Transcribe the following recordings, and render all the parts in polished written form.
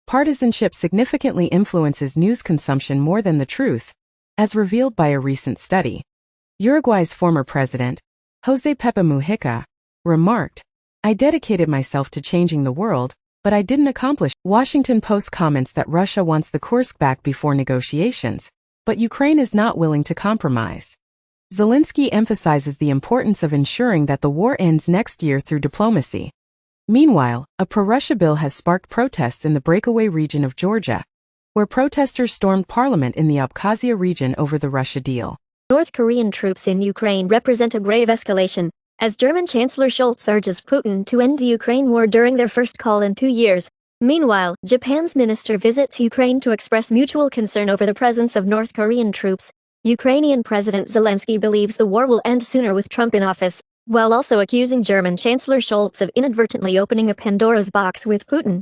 Partisanship significantly influences news consumption more than the truth, as revealed by a recent study. Uruguay's former president, José Pepe Mujica, remarked, "I dedicated myself to changing the world, but I didn't accomplish." Washington Post comments that Russia wants the Kursk back before negotiations, but Ukraine is not willing to compromise. Zelensky emphasizes the importance of ensuring that the war ends next year through diplomacy. Meanwhile, a pro-Russia bill has sparked protests in the breakaway region of Georgia, where protesters stormed parliament in the Abkhazia region over the Russia deal. North Korean troops in Ukraine represent a grave escalation, as German Chancellor Scholz urges Putin to end the Ukraine war during their first call in 2 years. Meanwhile, Japan's minister visits Ukraine to express mutual concern over the presence of North Korean troops. Ukrainian President Zelensky believes the war will end sooner with Trump in office, while also accusing German Chancellor Scholz of inadvertently opening a Pandora's box with Putin.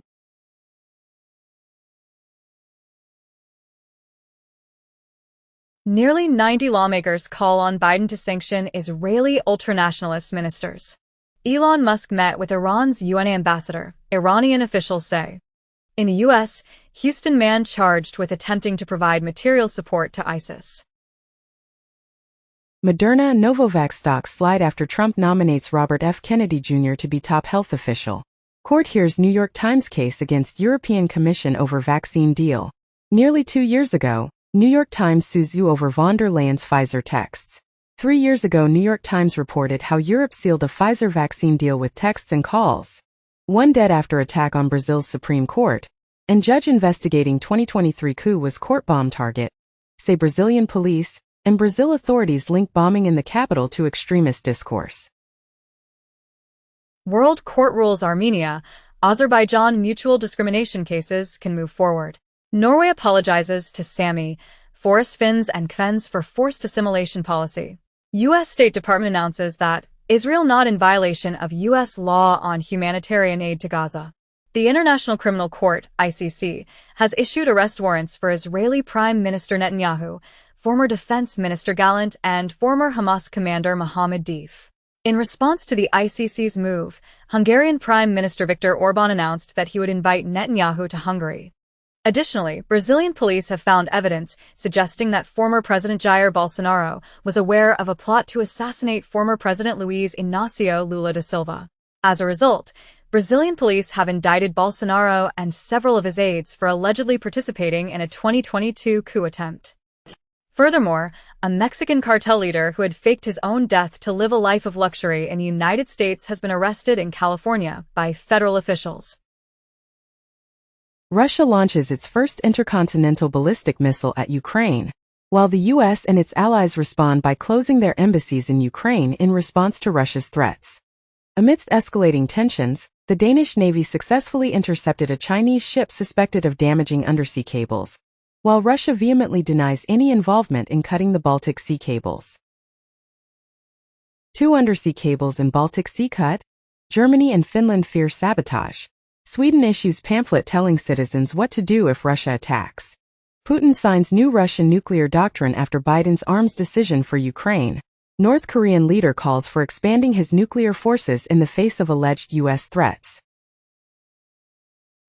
Nearly 90 lawmakers call on Biden to sanction Israeli ultranationalist ministers. Elon Musk met with Iran's UN ambassador, Iranian officials say. In the U.S., Houston man charged with attempting to provide material support to ISIS. Moderna and Novavax stocks slide after Trump nominates Robert F. Kennedy Jr. to be top health official. Court hears New York Times case against European Commission over vaccine deal. Nearly 2 years ago, New York Times sues EU over von der Leyen's Pfizer texts. 3 years ago, New York Times reported how Europe sealed a Pfizer vaccine deal with texts and calls. One dead after attack on Brazil's Supreme Court, and judge investigating 2023 coup was court bomb target, say Brazilian police, and Brazil authorities link bombing in the capital to extremist discourse. World Court rules Armenia, Azerbaijan mutual discrimination cases can move forward. Norway apologizes to Sami, Forest Finns and Kvens for forced assimilation policy. U.S. State Department announces that Israel not in violation of U.S. law on humanitarian aid to Gaza. The International Criminal Court, ICC, has issued arrest warrants for Israeli Prime Minister Netanyahu, former Defense Minister Gallant, and former Hamas commander Mohammed Deif. In response to the ICC's move, Hungarian Prime Minister Viktor Orban announced that he would invite Netanyahu to Hungary. Additionally, Brazilian police have found evidence suggesting that former President Jair Bolsonaro was aware of a plot to assassinate former President Luiz Inácio Lula da Silva. As a result, Brazilian police have indicted Bolsonaro and several of his aides for allegedly participating in a 2022 coup attempt. Furthermore, a Mexican cartel leader who had faked his own death to live a life of luxury in the United States has been arrested in California by federal officials. Russia launches its first intercontinental ballistic missile at Ukraine, while the U.S. and its allies respond by closing their embassies in Ukraine in response to Russia's threats. Amidst escalating tensions, the Danish Navy successfully intercepted a Chinese ship suspected of damaging undersea cables, while Russia vehemently denies any involvement in cutting the Baltic Sea cables. 2 undersea cables in Baltic Sea cut? Germany and Finland fear sabotage. Sweden issues pamphlet telling citizens what to do if Russia attacks. Putin signs new Russian nuclear doctrine after Biden's arms decision for Ukraine. North Korean leader calls for expanding his nuclear forces in the face of alleged U.S. threats.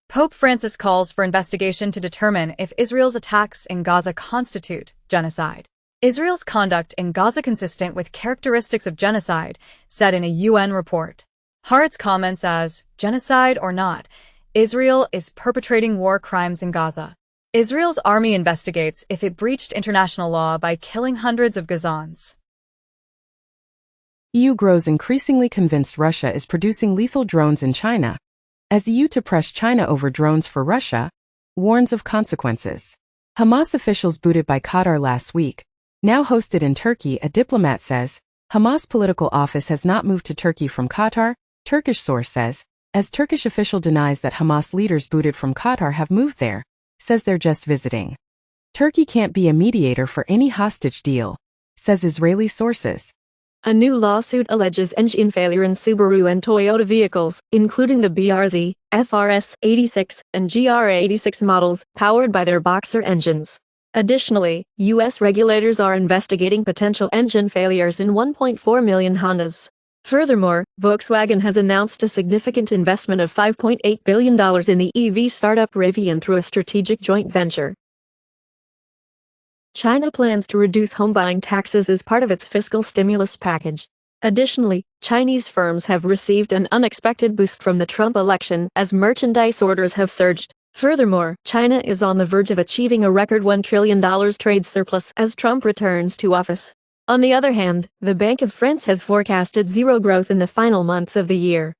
Pope Francis calls for investigation to determine if Israel's attacks in Gaza constitute genocide. Israel's conduct in Gaza consistent with characteristics of genocide, said in a UN report. Haaretz comments as, genocide or not, Israel is perpetrating war crimes in Gaza. Israel's army investigates if it breached international law by killing hundreds of Gazans. EU grows increasingly convinced Russia is producing lethal drones in China, as EU to press China over drones for Russia, warns of consequences. Hamas officials booted by Qatar last week, now hosted in Turkey. A diplomat says, Hamas political office has not moved to Turkey from Qatar, Turkish source says, as Turkish official denies that Hamas leaders booted from Qatar have moved there, says they're just visiting. Turkey can't be a mediator for any hostage deal, says Israeli sources. A new lawsuit alleges engine failure in Subaru and Toyota vehicles, including the BRZ, FRS 86, and GRA 86 models, powered by their Boxer engines. Additionally, U.S. regulators are investigating potential engine failures in 1.4 million Hondas. Furthermore, Volkswagen has announced a significant investment of $5.8 billion in the EV startup Rivian through a strategic joint venture. China plans to reduce home buying taxes as part of its fiscal stimulus package. Additionally, Chinese firms have received an unexpected boost from the Trump election as merchandise orders have surged. Furthermore, China is on the verge of achieving a record $1 trillion trade surplus as Trump returns to office. On the other hand, the Bank of France has forecasted zero growth in the final months of the year.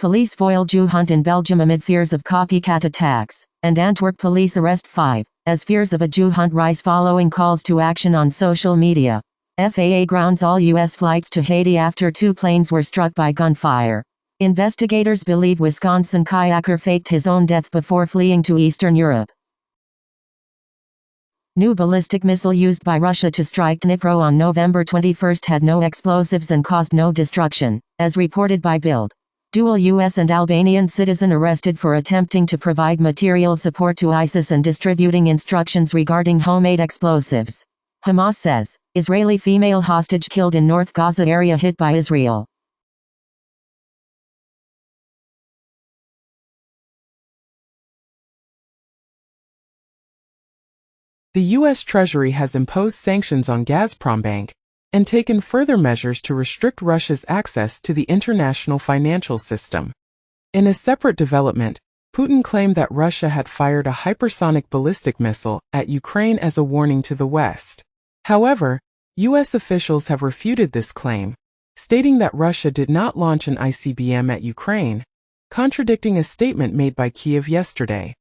Police foil Jew hunt in Belgium amid fears of copycat attacks, and Antwerp police arrest 5, as fears of a Jew hunt rise following calls to action on social media. FAA grounds all U.S. flights to Haiti after 2 planes were struck by gunfire. Investigators believe Wisconsin kayaker faked his own death before fleeing to Eastern Europe. New ballistic missile used by Russia to strike Dnipro on November 21 had no explosives and caused no destruction, as reported by Bild. Dual U.S. and Albanian citizen arrested for attempting to provide material support to ISIS and distributing instructions regarding homemade explosives. Hamas says, Israeli female hostage killed in North Gaza area hit by Israel. The U.S. Treasury has imposed sanctions on Gazprom Bank and taken further measures to restrict Russia's access to the international financial system. In a separate development, Putin claimed that Russia had fired a hypersonic ballistic missile at Ukraine as a warning to the West. However, U.S. officials have refuted this claim, stating that Russia did not launch an ICBM at Ukraine, contradicting a statement made by Kyiv yesterday.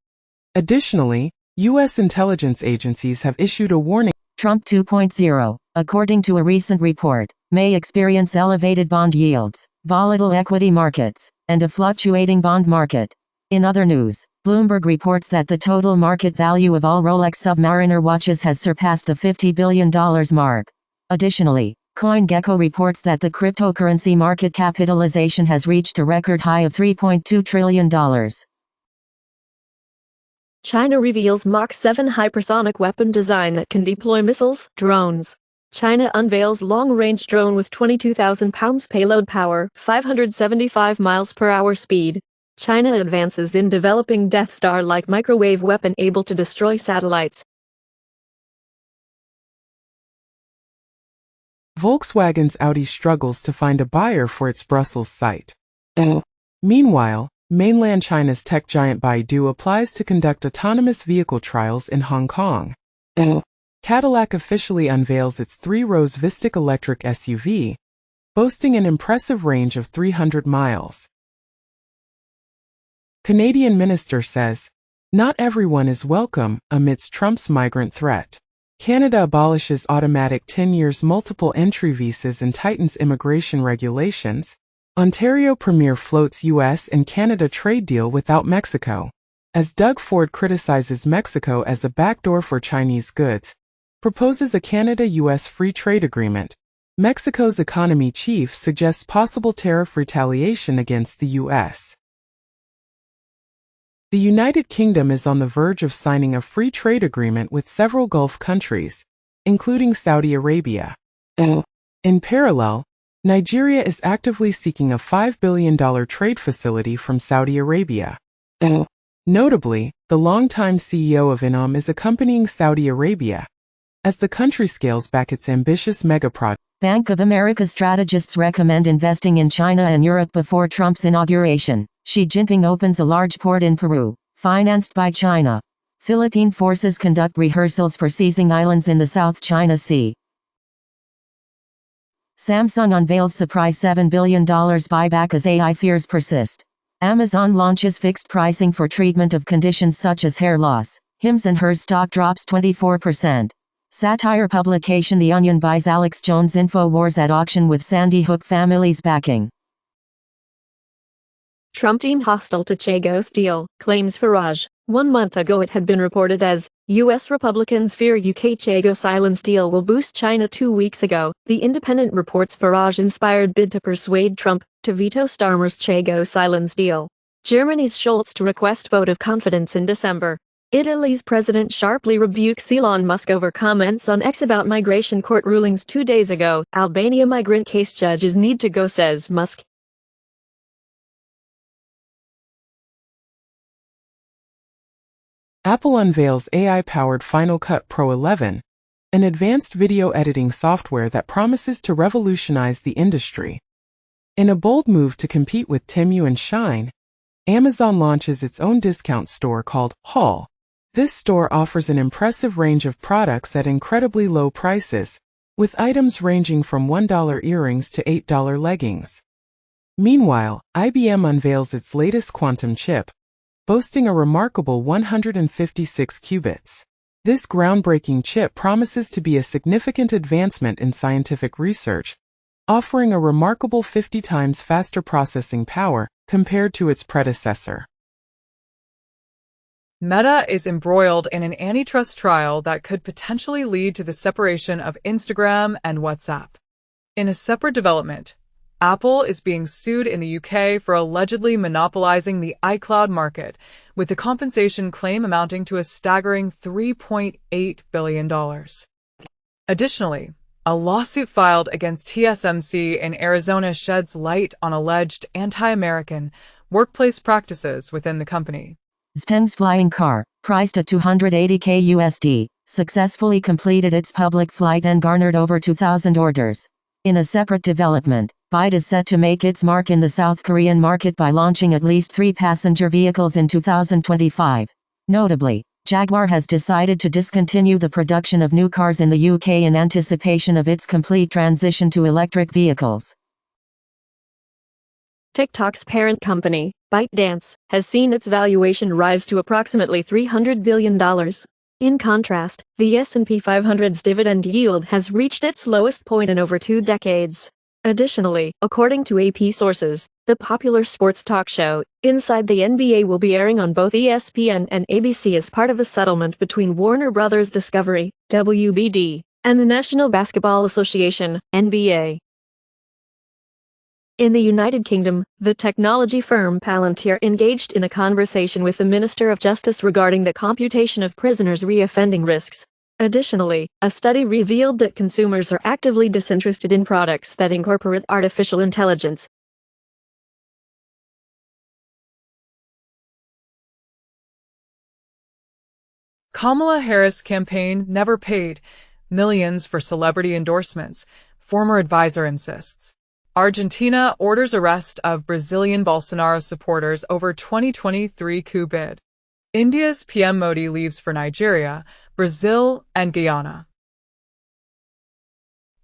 Additionally, U.S. intelligence agencies have issued a warning. Trump 2.0, according to a recent report, may experience elevated bond yields, volatile equity markets, and a fluctuating bond market. In other news, Bloomberg reports that the total market value of all Rolex Submariner watches has surpassed the $50 billion mark. Additionally, CoinGecko reports that the cryptocurrency market capitalization has reached a record high of $3.2 trillion. China reveals Mach 7 hypersonic weapon design that can deploy missiles, drones. China unveils long-range drone with 22,000 pounds payload power, 575 miles per hour speed. China advances in developing Death Star-like microwave weapon able to destroy satellites. Volkswagen's Audi struggles to find a buyer for its Brussels site. Meanwhile, mainland China's tech giant Baidu applies to conduct autonomous vehicle trials in Hong Kong. Cadillac officially unveils its 3-rows Vistic electric SUV, boasting an impressive range of 300 miles. Canadian minister says, "Not everyone is welcome," amidst Trump's migrant threat. Canada abolishes automatic 10 years multiple entry visas and tightens immigration regulations. Ontario Premier floats U.S. and Canada trade deal without Mexico. As Doug Ford criticizes Mexico as a backdoor for Chinese goods, proposes a Canada-U.S. free trade agreement. Mexico's economy chief suggests possible tariff retaliation against the U.S. The United Kingdom is on the verge of signing a free trade agreement with several Gulf countries, including Saudi Arabia. In parallel, Nigeria is actively seeking a $5 billion trade facility from Saudi Arabia. Notably, the longtime CEO of Innom is accompanying Saudi Arabia as the country scales back its ambitious megaproject. Bank of America strategists recommend investing in China and Europe before Trump's inauguration. Xi Jinping opens a large port in Peru, financed by China. Philippine forces conduct rehearsals for seizing islands in the South China Sea. Samsung unveils surprise $7 billion buyback as AI fears persist. Amazon launches fixed pricing for treatment of conditions such as hair loss. Hims & Hers stock drops 24%. Satire publication The Onion buys Alex Jones InfoWars at auction with Sandy Hook family's backing. Trump team hostile to Chagos deal, claims Farage. 1 month ago it had been reported as, U.S. Republicans fear UK Chagos Islands deal will boost China. 2 weeks ago, The Independent reports Farage-inspired bid to persuade Trump to veto Starmer's Chagos Islands deal. Germany's Scholz to request vote of confidence in December. Italy's president sharply rebukes Elon Musk over comments on X about migration court rulings 2 days ago. Albania migrant case judges need to go, says Musk. Apple unveils AI-powered Final Cut Pro 11, an advanced video editing software that promises to revolutionize the industry. In a bold move to compete with Temu and Shine, Amazon launches its own discount store called Haul. This store offers an impressive range of products at incredibly low prices, with items ranging from $1 earrings to $8 leggings. Meanwhile, IBM unveils its latest quantum chip, boasting a remarkable 156 qubits. This groundbreaking chip promises to be a significant advancement in scientific research, offering a remarkable 50 times faster processing power compared to its predecessor. Meta is embroiled in an antitrust trial that could potentially lead to the separation of Instagram and WhatsApp. In a separate development, Apple is being sued in the UK for allegedly monopolizing the iCloud market, with the compensation claim amounting to a staggering $3.8 billion. Additionally, a lawsuit filed against TSMC in Arizona sheds light on alleged anti-American workplace practices within the company. Xpeng's flying car, priced at $280K USD, successfully completed its public flight and garnered over 2,000 orders. In a separate development, BYD is set to make its mark in the South Korean market by launching at least 3 passenger vehicles in 2025. Notably, Jaguar has decided to discontinue the production of new cars in the UK in anticipation of its complete transition to electric vehicles. TikTok's parent company, ByteDance, has seen its valuation rise to approximately $300 billion. In contrast, the S&P 500's dividend yield has reached its lowest point in over 2 decades. Additionally, according to AP sources, the popular sports talk show, Inside the NBA, will be airing on both ESPN and ABC as part of a settlement between Warner Bros. Discovery, WBD, and the National Basketball Association, NBA. In the United Kingdom, the technology firm Palantir engaged in a conversation with the Minister of Justice regarding the computation of prisoners' reoffending risks. Additionally, a study revealed that consumers are actively disinterested in products that incorporate artificial intelligence. Kamala Harris campaign never paid millions for celebrity endorsements, former advisor insists. Argentina orders arrest of Brazilian Bolsonaro supporters over 2023 coup bid. India's PM Modi leaves for Nigeria, Brazil, and Guyana.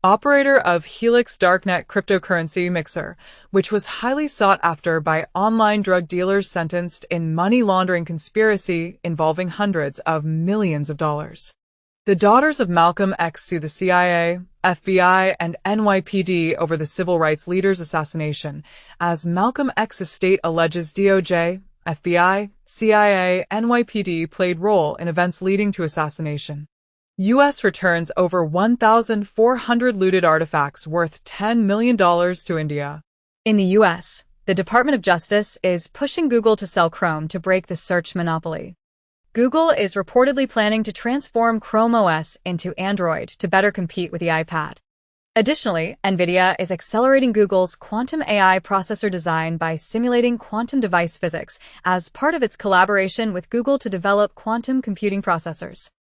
Operator of Helix Darknet cryptocurrency mixer, which was highly sought after by online drug dealers sentenced in money laundering conspiracy involving hundreds of millions of dollars. The daughters of Malcolm X sue the CIA, FBI, and NYPD over the civil rights leader's assassination, as Malcolm X's estate alleges DOJ, FBI, CIA, NYPD played role in events leading to assassination. U.S. returns over 1,400 looted artifacts worth $10 million to India. In the U.S., the Department of Justice is pushing Google to sell Chrome to break the search monopoly. Google is reportedly planning to transform Chrome OS into Android to better compete with the iPad. Additionally, NVIDIA is accelerating Google's quantum AI processor design by simulating quantum device physics as part of its collaboration with Google to develop quantum computing processors.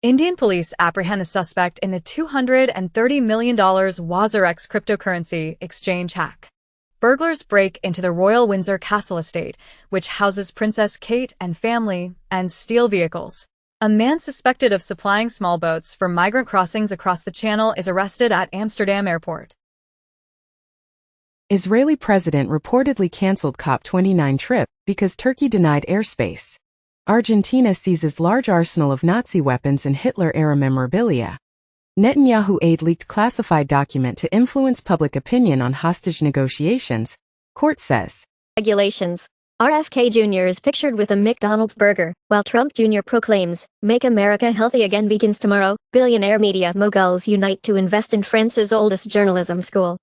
Indian police apprehend the suspect in the $230 million WazirX cryptocurrency exchange hack. Burglars break into the Royal Windsor Castle estate, which houses Princess Kate and family, and steal vehicles. A man suspected of supplying small boats for migrant crossings across the Channel is arrested at Amsterdam airport. Israeli president reportedly canceled COP29 trip because Turkey denied airspace. Argentina seizes large arsenal of Nazi weapons and Hitler-era memorabilia. Netanyahu aide leaked classified document to influence public opinion on hostage negotiations, court says. Regulations. RFK Jr. is pictured with a McDonald's burger, while Trump Jr. proclaims, "Make America Healthy Again begins tomorrow." Billionaire media moguls unite to invest in France's oldest journalism school.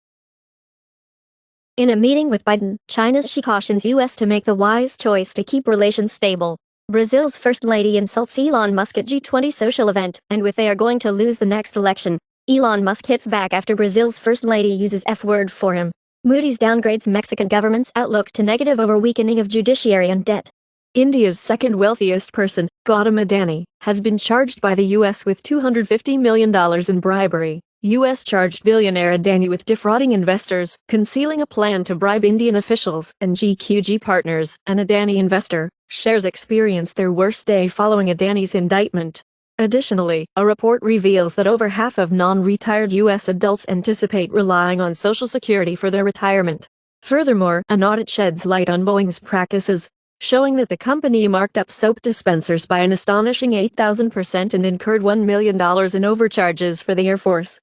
In a meeting with Biden, China's Xi cautions U.S. to make the wise choice to keep relations stable. Brazil's First Lady insults Elon Musk at G20 social event, and with they are going to lose the next election. Elon Musk hits back after Brazil's First Lady uses F-word for him. Moody's downgrades Mexican government's outlook to negative over weakening of judiciary and debt. India's second wealthiest person, Gautam Adani, has been charged by the U.S. with $250 million in bribery. U.S. charged billionaire Adani with defrauding investors, concealing a plan to bribe Indian officials, and GQG Partners, an Adani investor, shares experienced their worst day following Adani's indictment. Additionally, a report reveals that over half of non-retired U.S. adults anticipate relying on Social Security for their retirement. Furthermore, an audit sheds light on Boeing's practices, showing that the company marked up soap dispensers by an astonishing 8,000% and incurred $1 million in overcharges for the Air Force.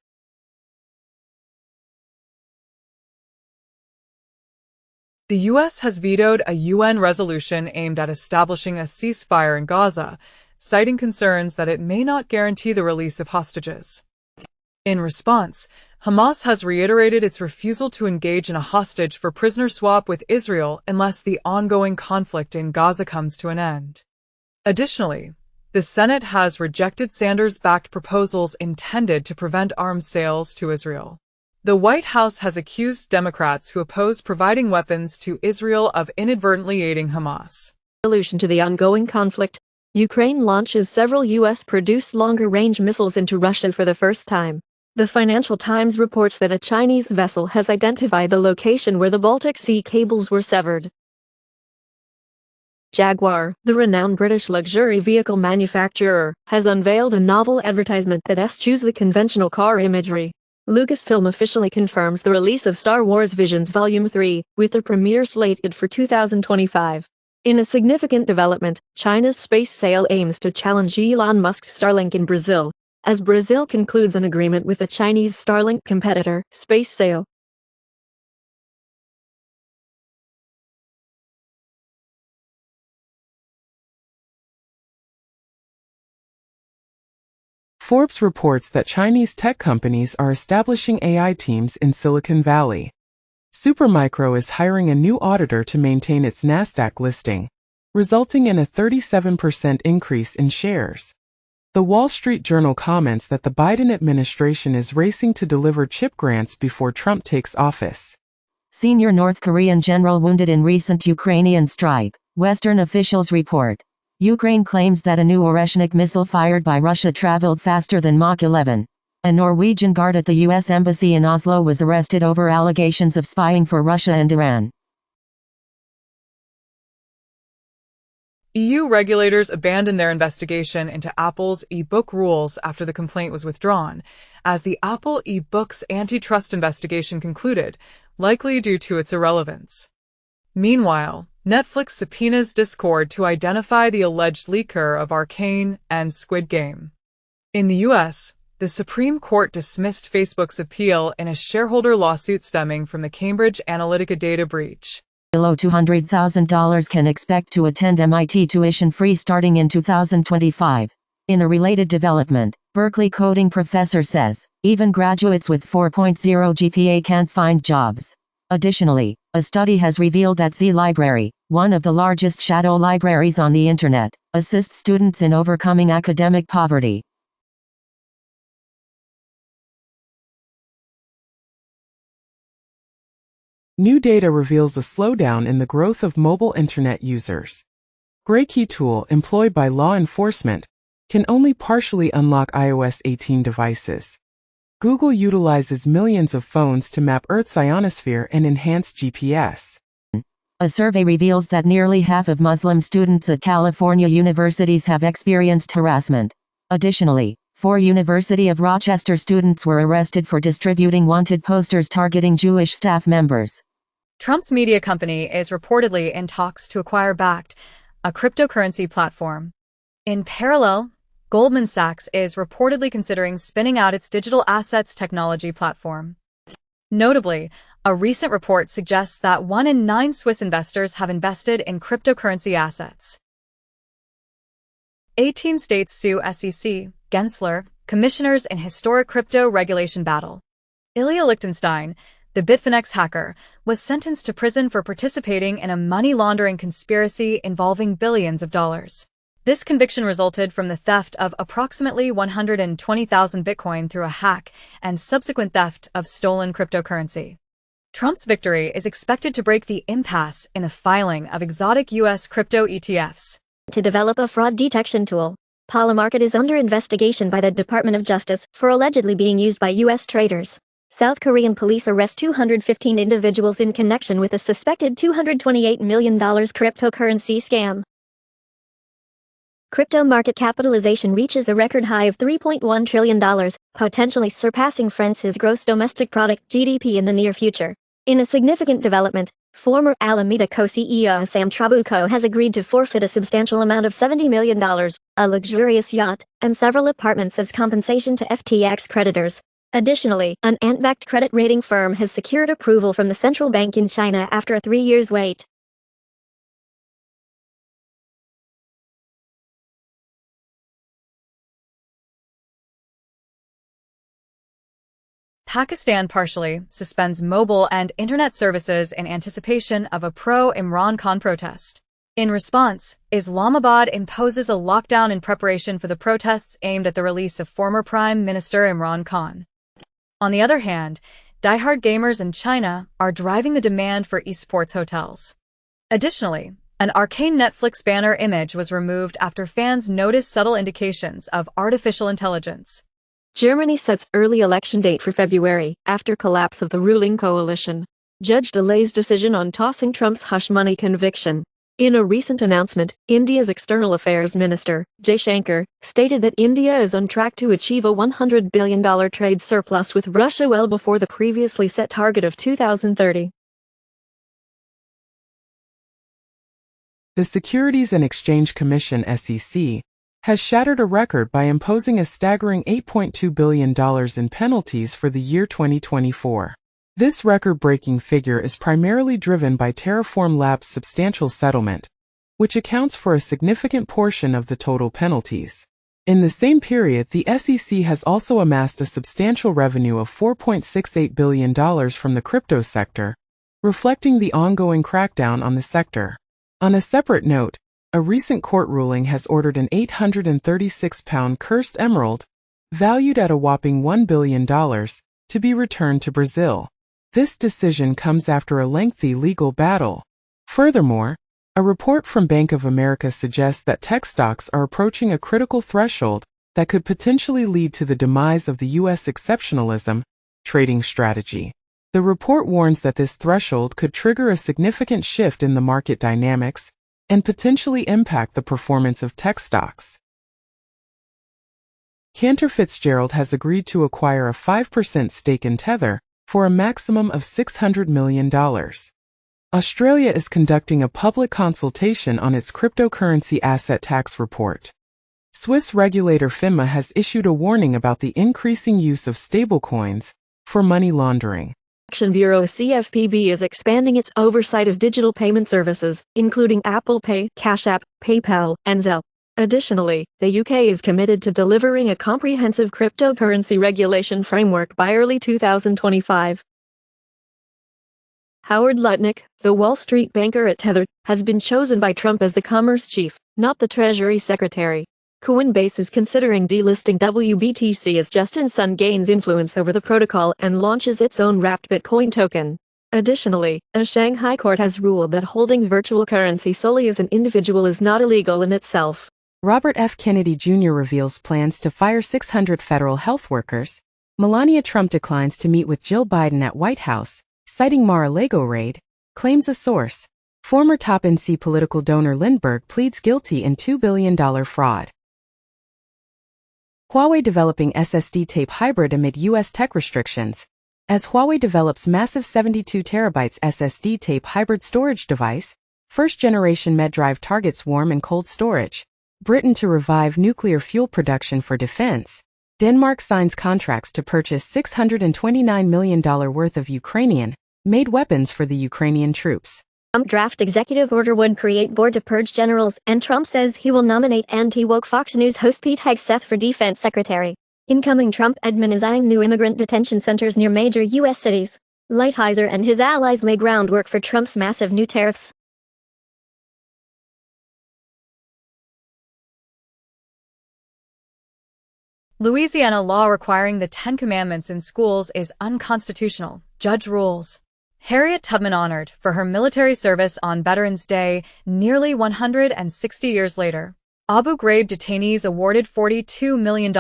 The U.S. has vetoed a UN resolution aimed at establishing a ceasefire in Gaza, citing concerns that it may not guarantee the release of hostages. In response, Hamas has reiterated its refusal to engage in a hostage for prisoner swap with Israel unless the ongoing conflict in Gaza comes to an end. Additionally, the Senate has rejected Sanders-backed proposals intended to prevent arms sales to Israel. The White House has accused Democrats who oppose providing weapons to Israel of inadvertently aiding Hamas. Solution to the ongoing conflict. Ukraine launches several U.S.-produced longer-range missiles into Russia for the first time. The Financial Times reports that a Chinese vessel has identified the location where the Baltic Sea cables were severed. Jaguar, the renowned British luxury vehicle manufacturer, has unveiled a novel advertisement that eschews the conventional car imagery. Lucasfilm officially confirms the release of Star Wars Visions Volume 3, with the premiere slated for 2025. In a significant development, China's space sale aims to challenge Elon Musk's Starlink in Brazil, as Brazil concludes an agreement with the Chinese Starlink competitor, SpaceSale. Forbes reports that Chinese tech companies are establishing AI teams in Silicon Valley. Supermicro is hiring a new auditor to maintain its Nasdaq listing, resulting in a 37% increase in shares. The Wall Street Journal comments that the Biden administration is racing to deliver chip grants before Trump takes office. Senior North Korean general wounded in recent Ukrainian strike, Western officials report. Ukraine claims that a new Oreshnik missile fired by Russia traveled faster than Mach 11. A Norwegian guard at the U.S. Embassy in Oslo was arrested over allegations of spying for Russia and Iran. EU regulators abandoned their investigation into Apple's e-book rules after the complaint was withdrawn, as the Apple e-books antitrust investigation concluded, likely due to its irrelevance. Meanwhile, Netflix subpoenas Discord to identify the alleged leaker of Arcane and Squid Game. In the U.S., the Supreme Court dismissed Facebook's appeal in a shareholder lawsuit stemming from the Cambridge Analytica data breach. Below $200,000 can expect to attend MIT tuition-free starting in 2025. In a related development, Berkeley coding professor says, even graduates with 4.0 GPA can't find jobs. Additionally, a study has revealed that Z Library, one of the largest shadow libraries on the internet, assists students in overcoming academic poverty. New data reveals a slowdown in the growth of mobile internet users. Gray Key tool employed by law enforcement can only partially unlock iOS 18 devices. Google utilizes millions of phones to map Earth's ionosphere and enhance GPS. A survey reveals that nearly half of Muslim students at California universities have experienced harassment. Additionally, 4 University of Rochester students were arrested for distributing wanted posters targeting Jewish staff members. Trump's media company is reportedly in talks to acquire Bakkt, a cryptocurrency platform. In parallel, Goldman Sachs is reportedly considering spinning out its digital assets technology platform. Notably, a recent report suggests that 1 in 9 Swiss investors have invested in cryptocurrency assets. 18 states sue SEC, Gensler, commissioners in historic crypto regulation battle. Ilya Lichtenstein, the Bitfinex hacker, was sentenced to prison for participating in a money laundering conspiracy involving billions of dollars. This conviction resulted from the theft of approximately 120,000 Bitcoin through a hack and subsequent theft of stolen cryptocurrency. Trump's victory is expected to break the impasse in the filing of exotic U.S. crypto ETFs. To develop a fraud detection tool, Polymarket is under investigation by the Department of Justice for allegedly being used by U.S. traders. South Korean police arrest 215 individuals in connection with a suspected $228 million cryptocurrency scam. Crypto market capitalization reaches a record high of $3.1 trillion, potentially surpassing France's gross domestic product (GDP) in the near future. In a significant development, former Alameda co-CEO Sam Trabucco has agreed to forfeit a substantial amount of $70 million, a luxurious yacht, and several apartments as compensation to FTX creditors. Additionally, an ant-backed credit rating firm has secured approval from the central bank in China after a 3-year wait. Pakistan partially suspends mobile and internet services in anticipation of a pro-Imran Khan protest. In response, Islamabad imposes a lockdown in preparation for the protests aimed at the release of former Prime Minister Imran Khan. On the other hand, diehard gamers in China are driving the demand for esports hotels. Additionally, an arcane Netflix banner image was removed after fans noticed subtle indications of artificial intelligence. Germany sets early election date for February, after collapse of the ruling coalition. Judge delays decision on tossing Trump's hush money conviction. In a recent announcement, India's External Affairs Minister, Jaishankar, stated that India is on track to achieve a $100 billion trade surplus with Russia well before the previously set target of 2030. The Securities and Exchange Commission (SEC) has shattered a record by imposing a staggering $8.2 billion in penalties for the year 2024. This record-breaking figure is primarily driven by Terraform Labs' substantial settlement, which accounts for a significant portion of the total penalties. In the same period, the SEC has also amassed a substantial revenue of $4.68 billion from the crypto sector, reflecting the ongoing crackdown on the sector. On a separate note, a recent court ruling has ordered an 836-pound cursed emerald, valued at a whopping $1 billion, to be returned to Brazil. This decision comes after a lengthy legal battle. Furthermore, a report from Bank of America suggests that tech stocks are approaching a critical threshold that could potentially lead to the demise of the U.S. exceptionalism trading strategy. The report warns that this threshold could trigger a significant shift in the market dynamics and potentially impact the performance of tech stocks. Cantor Fitzgerald has agreed to acquire a 5% stake in Tether for a maximum of $600 million. Australia is conducting a public consultation on its cryptocurrency asset tax report. Swiss regulator FINMA has issued a warning about the increasing use of stablecoins for money laundering. Action Bureau CFPB is expanding its oversight of digital payment services, including Apple Pay, Cash App, PayPal, and Zelle. Additionally, the UK is committed to delivering a comprehensive cryptocurrency regulation framework by early 2025. Howard Lutnick, the Wall Street banker at Tether, has been chosen by Trump as the commerce chief, not the Treasury Secretary. Coinbase is considering delisting WBTC as Justin Sun gains influence over the protocol and launches its own wrapped Bitcoin token. Additionally, a Shanghai court has ruled that holding virtual currency solely as an individual is not illegal in itself. Robert F. Kennedy Jr. reveals plans to fire 600 federal health workers. Melania Trump declines to meet with Jill Biden at White House, citing Mar-a-Lago raid, claims a source. Former top NC political donor Lindbergh pleads guilty in $2 billion fraud. Huawei developing SSD tape hybrid amid U.S. tech restrictions. As Huawei develops massive 72 terabytes SSD tape hybrid storage device, first-generation MedDrive targets warm and cold storage. Britain to revive nuclear fuel production for defense. Denmark signs contracts to purchase $629 million worth of Ukrainian-made weapons for the Ukrainian troops. Trump draft executive order would create board to purge generals, and Trump says he will nominate anti-woke Fox News host Pete Hegseth for defense secretary. Incoming Trump admin is eyeing new immigrant detention centers near major U.S. cities. Lighthizer and his allies lay groundwork for Trump's massive new tariffs. Louisiana law requiring the Ten Commandments in schools is unconstitutional. Judge rules. Harriet Tubman honored for her military service on Veterans Day nearly 160 years later. Abu Ghraib detainees awarded $42 million.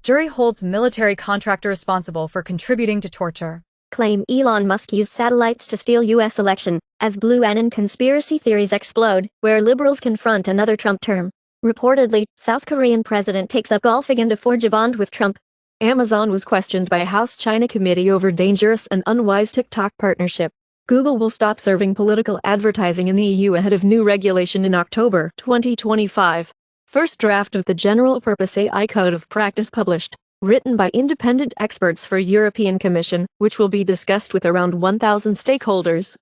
Jury holds military contractor responsible for contributing to torture. Claim Elon Musk used satellites to steal U.S. election, as Blue Anon conspiracy theories explode, where liberals confront another Trump term. Reportedly, South Korean president takes up golf again to forge a bond with Trump. Amazon was questioned by a House China committee over dangerous and unwise TikTok partnership. Google will stop serving political advertising in the EU ahead of new regulation in October 2025. First draft of the General-Purpose AI Code of Practice published, written by independent experts for European Commission, which will be discussed with around 1,000 stakeholders.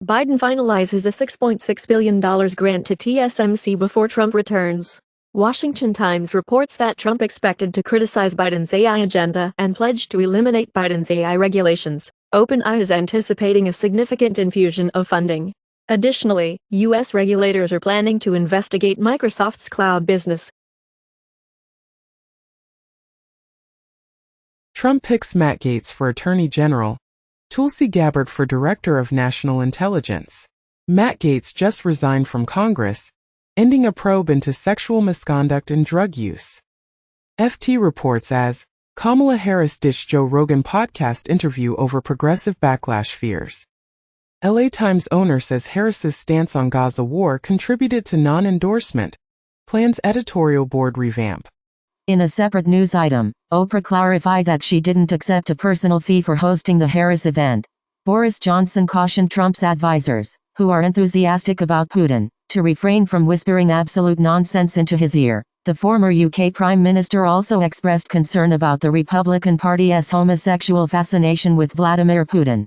Biden finalizes a $6.6 billion grant to TSMC before Trump returns. Washington Times reports that Trump expected to criticize Biden's AI agenda and pledged to eliminate Biden's AI regulations. OpenAI is anticipating a significant infusion of funding. Additionally, U.S. regulators are planning to investigate Microsoft's cloud business. Trump picks Matt Gaetz for Attorney General, Tulsi Gabbard for Director of National Intelligence. Matt Gaetz just resigned from Congress, ending a probe into sexual misconduct and drug use. FT reports as Kamala Harris ditched Joe Rogan podcast interview over progressive backlash fears. LA Times owner says Harris's stance on Gaza war contributed to non-endorsement. Plans editorial board revamp. In a separate news item, Oprah clarified that she didn't accept a personal fee for hosting the Harris event. Boris Johnson cautioned Trump's advisors, who are enthusiastic about Putin, to refrain from whispering absolute nonsense into his ear. The former UK Prime Minister also expressed concern about the Republican Party's homosexual fascination with Vladimir Putin.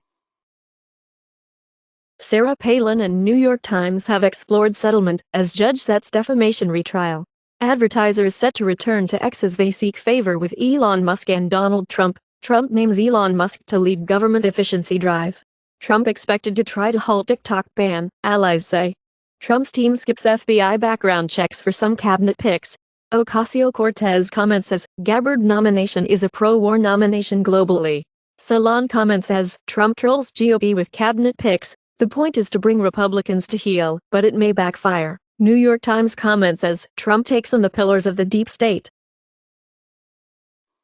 Sarah Palin and New York Times have explored settlement as judge sets defamation retrial. Advertisers set to return to X as they seek favor with Elon Musk and Donald Trump. Trump names Elon Musk to lead government efficiency drive. Trump expected to try to halt TikTok ban, allies say. Trump's team skips FBI background checks for some cabinet picks. Ocasio-Cortez comments as Gabbard nomination is a pro-war nomination globally. Salon comments as Trump trolls GOP with cabinet picks. The point is to bring Republicans to heel, but it may backfire. New York Times comments as Trump takes on the pillars of the deep state.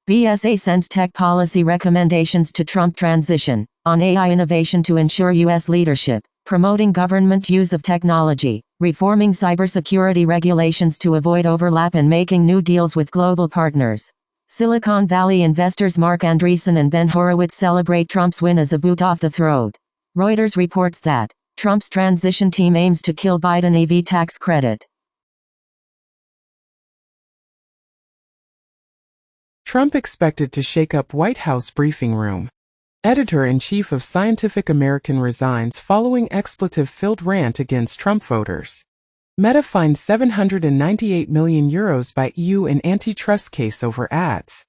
BSA sends tech policy recommendations to Trump transition on AI innovation to ensure U.S. leadership, promoting government use of technology, reforming cybersecurity regulations to avoid overlap and making new deals with global partners. Silicon Valley investors Mark Andreessen and Ben Horowitz celebrate Trump's win as a boot off the throat. Reuters reports that Trump's transition team aims to kill Biden EV tax credit. Trump expected to shake up White House briefing room. Editor-in-chief of Scientific American resigns following expletive-filled rant against Trump voters. Meta fined €798 million by EU in antitrust case over ads.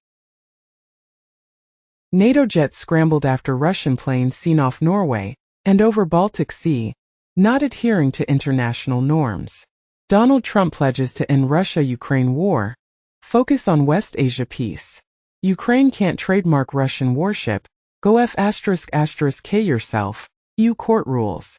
NATO jets scrambled after Russian planes seen off Norway and over Baltic Sea, not adhering to international norms. Donald Trump pledges to end Russia-Ukraine war. Focus on West Asia peace. Ukraine can't trademark Russian warship. Go F***K yourself. EU court rules.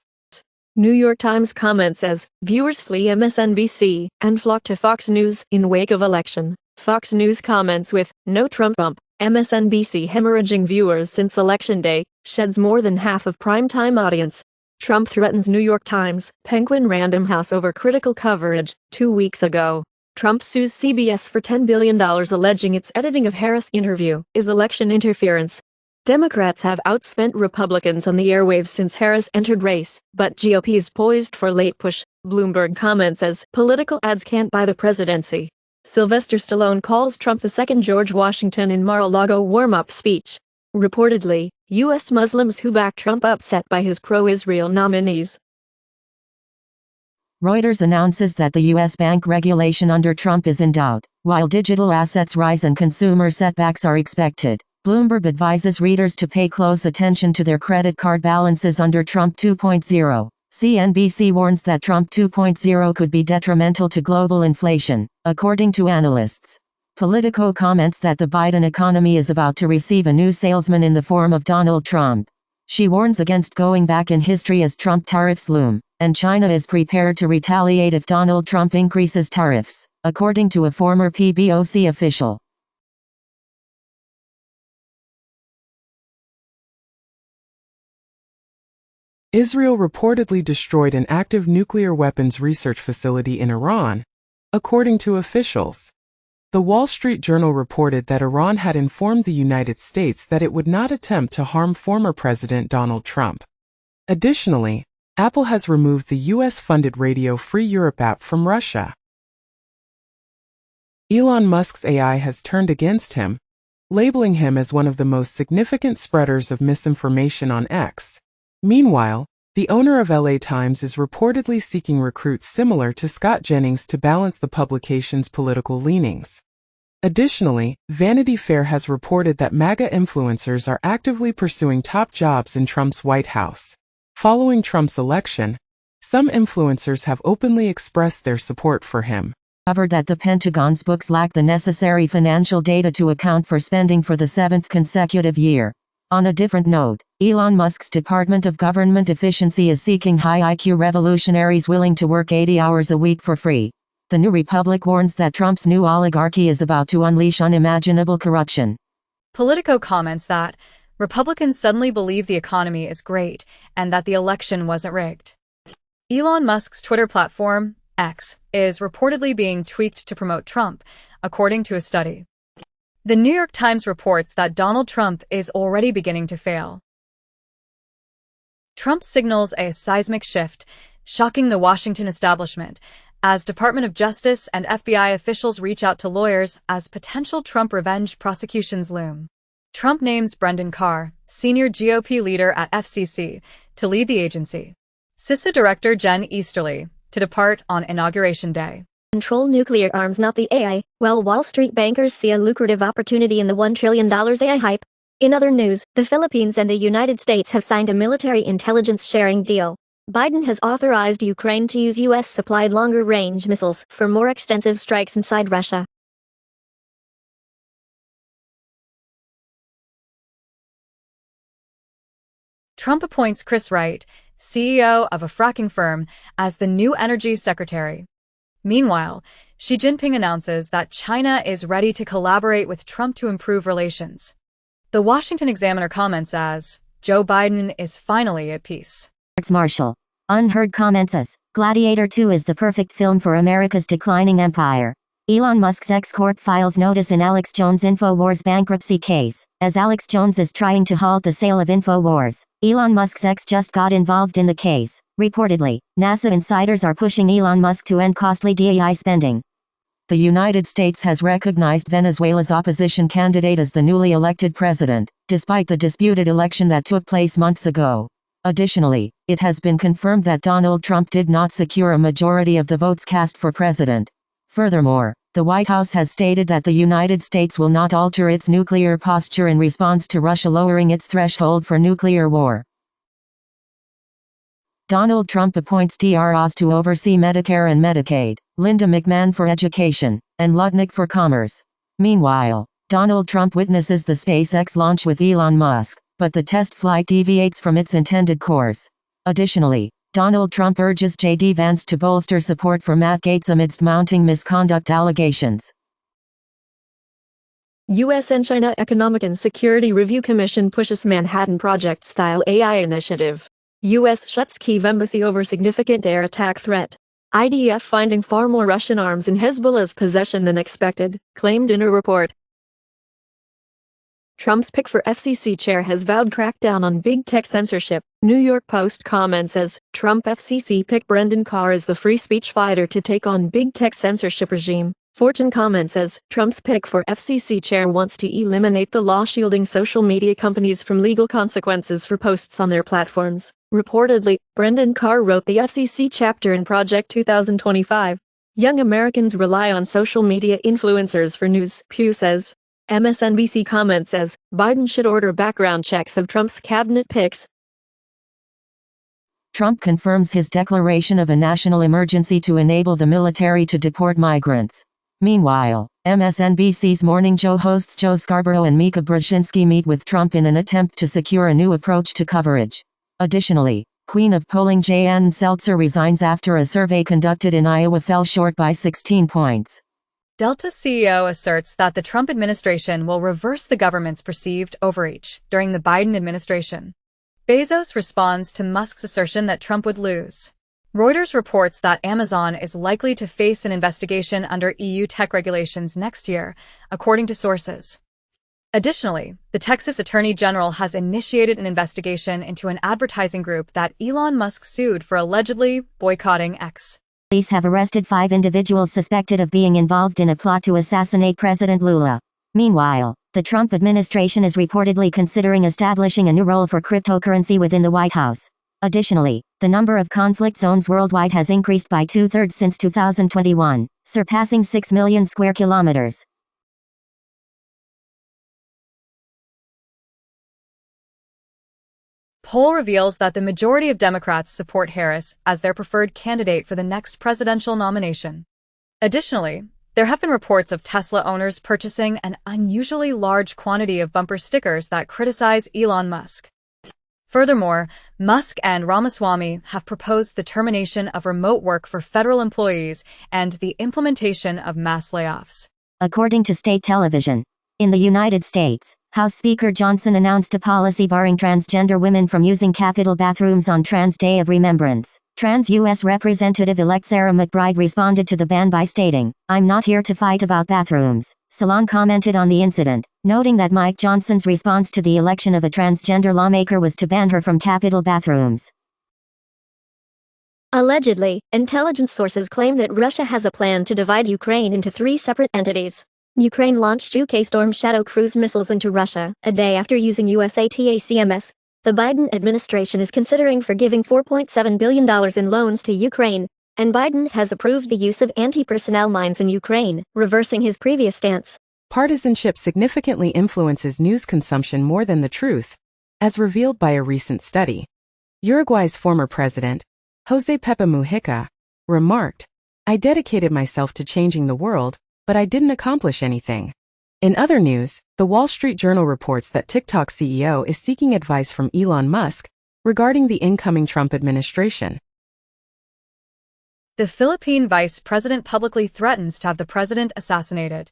New York Times comments as viewers flee MSNBC and flock to Fox News in wake of election. Fox News comments with no Trump bump. MSNBC hemorrhaging viewers since Election Day, sheds more than half of primetime audience. Trump threatens New York Times, Penguin Random House over critical coverage. 2 weeks ago, Trump sues CBS for $10 billion alleging its editing of Harris' interview is election interference. Democrats have outspent Republicans on the airwaves since Harris entered race, but GOP is poised for late push. Bloomberg comments as political ads can't buy the presidency. Sylvester Stallone calls Trump the second George Washington in Mar-a-Lago warm-up speech. Reportedly, U.S. Muslims who back Trump upset by his pro-Israel nominees. Reuters announces that the U.S. bank regulation under Trump is in doubt, while digital assets rise and consumer setbacks are expected. Bloomberg advises readers to pay close attention to their credit card balances under Trump 2.0. CNBC warns that Trump 2.0 could be detrimental to global inflation, according to analysts. Politico comments that the Biden economy is about to receive a new salesman in the form of Donald Trump. She warns against going back in history as Trump tariffs loom, and China is prepared to retaliate if Donald Trump increases tariffs, according to a former PBOC official. Israel reportedly destroyed an active nuclear weapons research facility in Iran, according to officials. The Wall Street Journal reported that Iran had informed the United States that it would not attempt to harm former President Donald Trump. Additionally, Apple has removed the US-funded Radio Free Europe app from Russia. Elon Musk's AI has turned against him, labeling him as one of the most significant spreaders of misinformation on X. Meanwhile, the owner of LA Times is reportedly seeking recruits similar to Scott Jennings to balance the publication's political leanings. Additionally, Vanity Fair has reported that MAGA influencers are actively pursuing top jobs in Trump's White House. Following Trump's election, some influencers have openly expressed their support for him. Covered that the Pentagon's books lack the necessary financial data to account for spending for the 7th consecutive year. On a different note, Elon Musk's Department of Government Efficiency is seeking high IQ revolutionaries willing to work 80 hours a week for free. The New Republic warns that Trump's new oligarchy is about to unleash unimaginable corruption. Politico comments that Republicans suddenly believe the economy is great and that the election wasn't rigged. Elon Musk's Twitter platform, X, is reportedly being tweaked to promote Trump, according to a study. The New York Times reports that Donald Trump is already beginning to fail. Trump signals a seismic shift, shocking the Washington establishment, as Department of Justice and FBI officials reach out to lawyers as potential Trump revenge prosecutions loom. Trump names Brendan Carr, senior GOP leader at FCC, to lead the agency. CISA Director Jen Easterly, to depart on Inauguration Day. Control nuclear arms, not the AI, while Wall Street bankers see a lucrative opportunity in the $1 trillion AI hype. In other news, the Philippines and the United States have signed a military intelligence sharing deal. Biden has authorized Ukraine to use US-supplied longer-range missiles for more extensive strikes inside Russia. Trump appoints Chris Wright, CEO of a fracking firm, as the new energy secretary. Meanwhile, Xi Jinping announces that China is ready to collaborate with Trump to improve relations. The Washington Examiner comments as, Joe Biden is finally at peace. Marshall. Unheard comments as, Gladiator 2 is the perfect film for America's declining empire. Elon Musk's X-Corp files notice in Alex Jones' InfoWars bankruptcy case. As Alex Jones is trying to halt the sale of InfoWars, Elon Musk's ex just got involved in the case. Reportedly, NASA insiders are pushing Elon Musk to end costly DEI spending. The United States has recognized Venezuela's opposition candidate as the newly elected president, despite the disputed election that took place months ago. Additionally, it has been confirmed that Donald Trump did not secure a majority of the votes cast for president. Furthermore, the White House has stated that the United States will not alter its nuclear posture in response to Russia lowering its threshold for nuclear war. Donald Trump appoints DROs to oversee Medicare and Medicaid, Linda McMahon for Education, and Lutnick for Commerce. Meanwhile, Donald Trump witnesses the SpaceX launch with Elon Musk, but the test flight deviates from its intended course. Additionally, Donald Trump urges J.D. Vance to bolster support for Matt Gaetz amidst mounting misconduct allegations. U.S. and China Economic and Security Review Commission pushes Manhattan Project-style AI initiative. U.S. shuts Kyiv embassy over significant air attack threat. IDF finding far more Russian arms in Hezbollah's possession than expected, claimed in a report. Trump's pick for FCC chair has vowed crackdown on big tech censorship. New York Post comments as, Trump FCC pick Brendan Carr as the free speech fighter to take on big tech censorship regime. Fortune comments as, Trump's pick for FCC chair wants to eliminate the law shielding social media companies from legal consequences for posts on their platforms. Reportedly, Brendan Carr wrote the FCC chapter in Project 2025. Young Americans rely on social media influencers for news, Pew says. MSNBC comments as, Biden should order background checks of Trump's cabinet picks. Trump confirms his declaration of a national emergency to enable the military to deport migrants. Meanwhile, MSNBC's Morning Joe hosts Joe Scarborough and Mika Brzezinski meet with Trump in an attempt to secure a new approach to coverage. Additionally, Queen of Polling Jan Seltzer resigns after a survey conducted in Iowa fell short by 16 points. Delta CEO asserts that the Trump administration will reverse the government's perceived overreach during the Biden administration. Bezos responds to Musk's assertion that Trump would lose. Reuters reports that Amazon is likely to face an investigation under EU tech regulations next year, according to sources. Additionally, the Texas Attorney General has initiated an investigation into an advertising group that Elon Musk sued for allegedly boycotting X. Police have arrested 5 individuals suspected of being involved in a plot to assassinate President Lula. Meanwhile, the Trump administration is reportedly considering establishing a new role for cryptocurrency within the White House. Additionally, the number of conflict zones worldwide has increased by 2/3 since 2021, surpassing 6 million square kilometers. Poll reveals that the majority of Democrats support Harris as their preferred candidate for the next presidential nomination. Additionally, there have been reports of Tesla owners purchasing an unusually large quantity of bumper stickers that criticize Elon Musk. Furthermore, Musk and Ramaswamy have proposed the termination of remote work for federal employees and the implementation of mass layoffs. According to state television, in the United States, House Speaker Johnson announced a policy barring transgender women from using Capitol bathrooms on Trans Day of Remembrance. Trans U.S. Representative-elect Sarah McBride responded to the ban by stating, "I'm not here to fight about bathrooms." Salon commented on the incident, noting that Mike Johnson's response to the election of a transgender lawmaker was to ban her from Capitol bathrooms. Allegedly, intelligence sources claim that Russia has a plan to divide Ukraine into 3 separate entities. Ukraine launched UK Storm Shadow cruise missiles into Russia, a day after using US ATACMS. The Biden administration is considering forgiving $4.7 billion in loans to Ukraine, and Biden has approved the use of anti-personnel mines in Ukraine, reversing his previous stance. Partisanship significantly influences news consumption more than the truth, as revealed by a recent study. Uruguay's former president, José Pepe Mujica, remarked, "I dedicated myself to changing the world, but I didn't accomplish anything." In other news, the Wall Street Journal reports that TikTok CEO is seeking advice from Elon Musk regarding the incoming Trump administration. The Philippine vice president publicly threatens to have the president assassinated.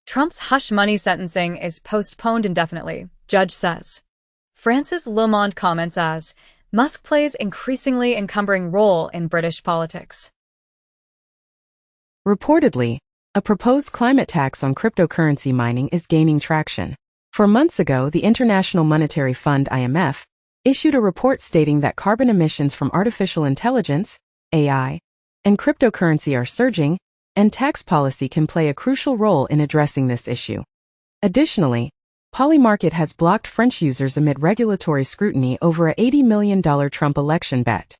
Trump's hush money sentencing is postponed indefinitely, judge says. Francis Lamond comments as, "Musk plays increasingly encumbering role in British politics." Reportedly, a proposed climate tax on cryptocurrency mining is gaining traction. 4 months ago, the International Monetary Fund (IMF) issued a report stating that carbon emissions from artificial intelligence (AI) and cryptocurrency are surging, and tax policy can play a crucial role in addressing this issue. Additionally, Polymarket has blocked French users amid regulatory scrutiny over a $80 million Trump election bet.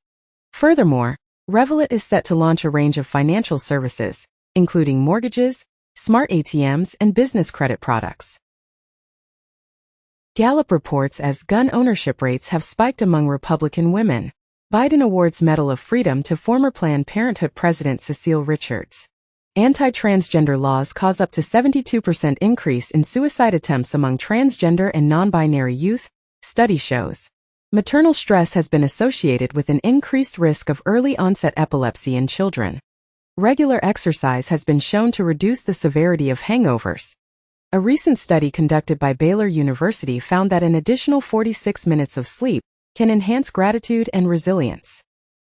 Furthermore, Revolut is set to launch a range of financial services, including mortgages, smart ATMs, and business credit products. Gallup reports as gun ownership rates have spiked among Republican women. Biden awards Medal of Freedom to former Planned Parenthood President Cecile Richards. Anti-transgender laws cause up to 72% increase in suicide attempts among transgender and non-binary youth, study shows. Maternal stress has been associated with an increased risk of early-onset epilepsy in children. Regular exercise has been shown to reduce the severity of hangovers. A recent study conducted by Baylor University found that an additional 46 minutes of sleep can enhance gratitude and resilience.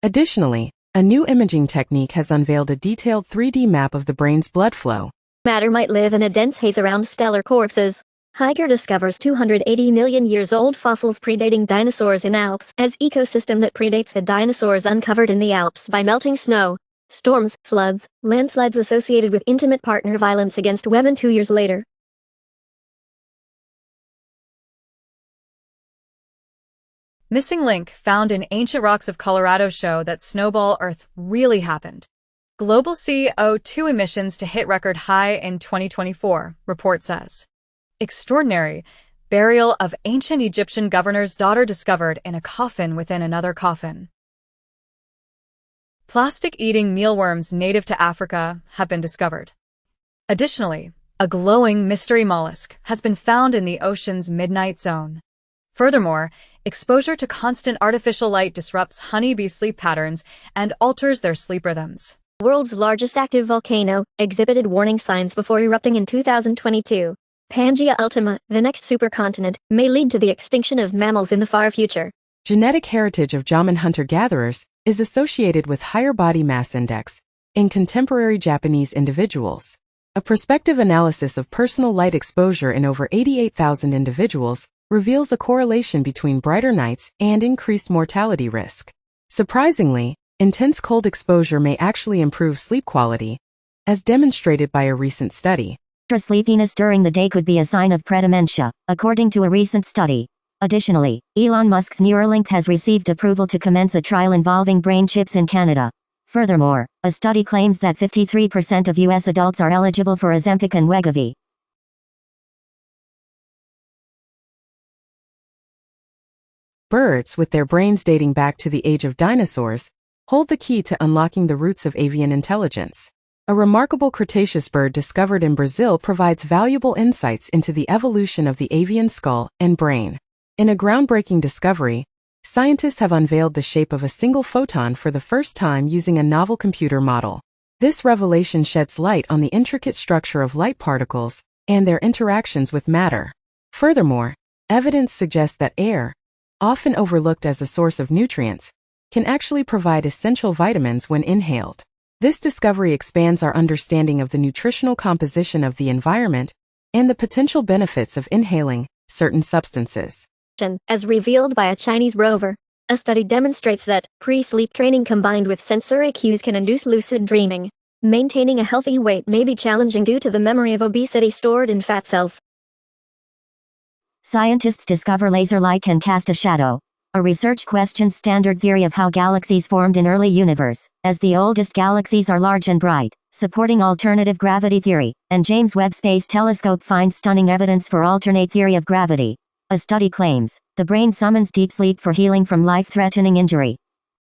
Additionally, a new imaging technique has unveiled a detailed 3D map of the brain's blood flow. Matter might live in a dense haze around stellar corpses. Hiker discovers 280 million years old fossils predating dinosaurs in Alps as ecosystem that predates the dinosaurs uncovered in the Alps by melting snow. Storms, floods, landslides associated with intimate partner violence against women 2 years later. Missing link found in ancient rocks of Colorado show that Snowball Earth really happened. Global CO2 emissions to hit record high in 2024, report says. Extraordinary. Burial of ancient Egyptian governor's daughter discovered in a coffin within another coffin. Plastic-eating mealworms native to Africa have been discovered. Additionally, a glowing mystery mollusk has been found in the ocean's midnight zone. Furthermore, exposure to constant artificial light disrupts honeybee sleep patterns and alters their sleep rhythms. The world's largest active volcano exhibited warning signs before erupting in 2022. Pangaea Ultima, the next supercontinent, may lead to the extinction of mammals in the far future. Genetic heritage of Jaman hunter-gatherers is associated with higher body mass index in contemporary Japanese individuals. A prospective analysis of personal light exposure in over 88,000 individuals reveals a correlation between brighter nights and increased mortality risk. Surprisingly, intense cold exposure may actually improve sleep quality, as demonstrated by a recent study. Extra sleepiness during the day could be a sign of predementia, according to a recent study. Additionally, Elon Musk's Neuralink has received approval to commence a trial involving brain chips in Canada. Furthermore, a study claims that 53% of U.S. adults are eligible for Ozempic and Wegovy. Birds, with their brains dating back to the age of dinosaurs, hold the key to unlocking the roots of avian intelligence. A remarkable Cretaceous bird discovered in Brazil provides valuable insights into the evolution of the avian skull and brain. In a groundbreaking discovery, scientists have unveiled the shape of a single photon for the first time using a novel computer model. This revelation sheds light on the intricate structure of light particles and their interactions with matter. Furthermore, evidence suggests that air, often overlooked as a source of nutrients, can actually provide essential vitamins when inhaled. This discovery expands our understanding of the nutritional composition of the environment and the potential benefits of inhaling certain substances. As revealed by a Chinese rover, a study demonstrates that pre-sleep training combined with sensory cues can induce lucid dreaming. Maintaining a healthy weight may be challenging due to the memory of obesity stored in fat cells. Scientists discover laser light can cast a shadow. A research questions standard theory of how galaxies formed in early universe, as the oldest galaxies are large and bright, supporting alternative gravity theory, and James Webb Space Telescope finds stunning evidence for alternate theory of gravity. A study claims, the brain summons deep sleep for healing from life-threatening injury.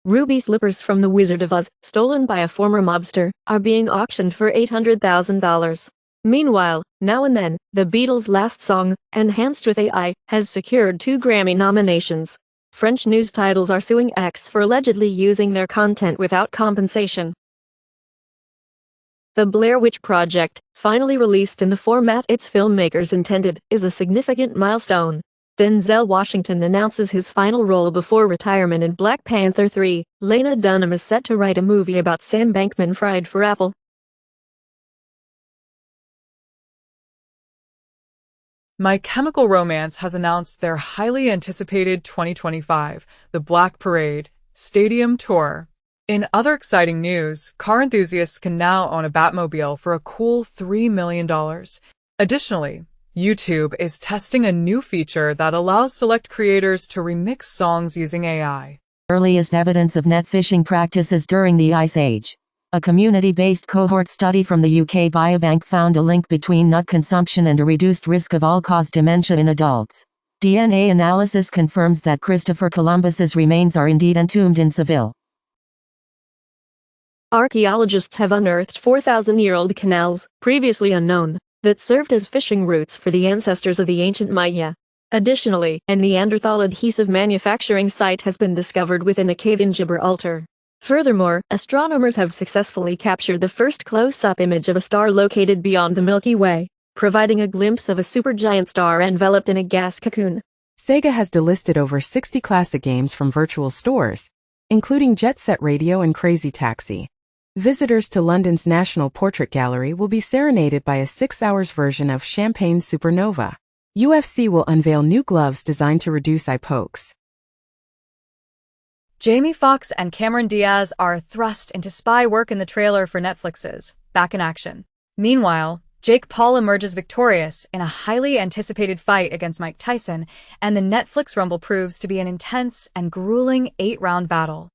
Ruby slippers from The Wizard of Oz, stolen by a former mobster, are being auctioned for $800,000. Meanwhile, Now and Then, the Beatles' last song, enhanced with AI, has secured 2 Grammy nominations. French news titles are suing X for allegedly using their content without compensation. The Blair Witch Project, finally released in the format its filmmakers intended, is a significant milestone. Denzel Washington announces his final role before retirement in Black Panther 3. Lena Dunham is set to write a movie about Sam Bankman-Fried for Apple. My Chemical Romance has announced their highly anticipated 2025 The Black Parade Stadium Tour. In other exciting news, car enthusiasts can now own a Batmobile for a cool $3 million. Additionally, YouTube is testing a new feature that allows select creators to remix songs using AI. Earliest evidence of net fishing practices during the Ice Age. A community-based cohort study from the UK Biobank found a link between nut consumption and a reduced risk of all-cause dementia in adults. DNA analysis confirms that Christopher Columbus's remains are indeed entombed in Seville. Archaeologists have unearthed 4,000-year-old canals, previously unknown, that served as fishing routes for the ancestors of the ancient Maya. Additionally, a Neanderthal adhesive manufacturing site has been discovered within a cave in Gibraltar. Furthermore, astronomers have successfully captured the first close-up image of a star located beyond the Milky Way, providing a glimpse of a supergiant star enveloped in a gas cocoon. Sega has delisted over 60 classic games from virtual stores, including Jet Set Radio and Crazy Taxi. Visitors to London's National Portrait Gallery will be serenaded by a 6-hour version of Champagne Supernova. UFC will unveil new gloves designed to reduce eye pokes. Jamie Foxx and Cameron Diaz are thrust into spy work in the trailer for Netflix's Back in Action. Meanwhile, Jake Paul emerges victorious in a highly anticipated fight against Mike Tyson, and the Netflix Rumble proves to be an intense and grueling 8-round battle.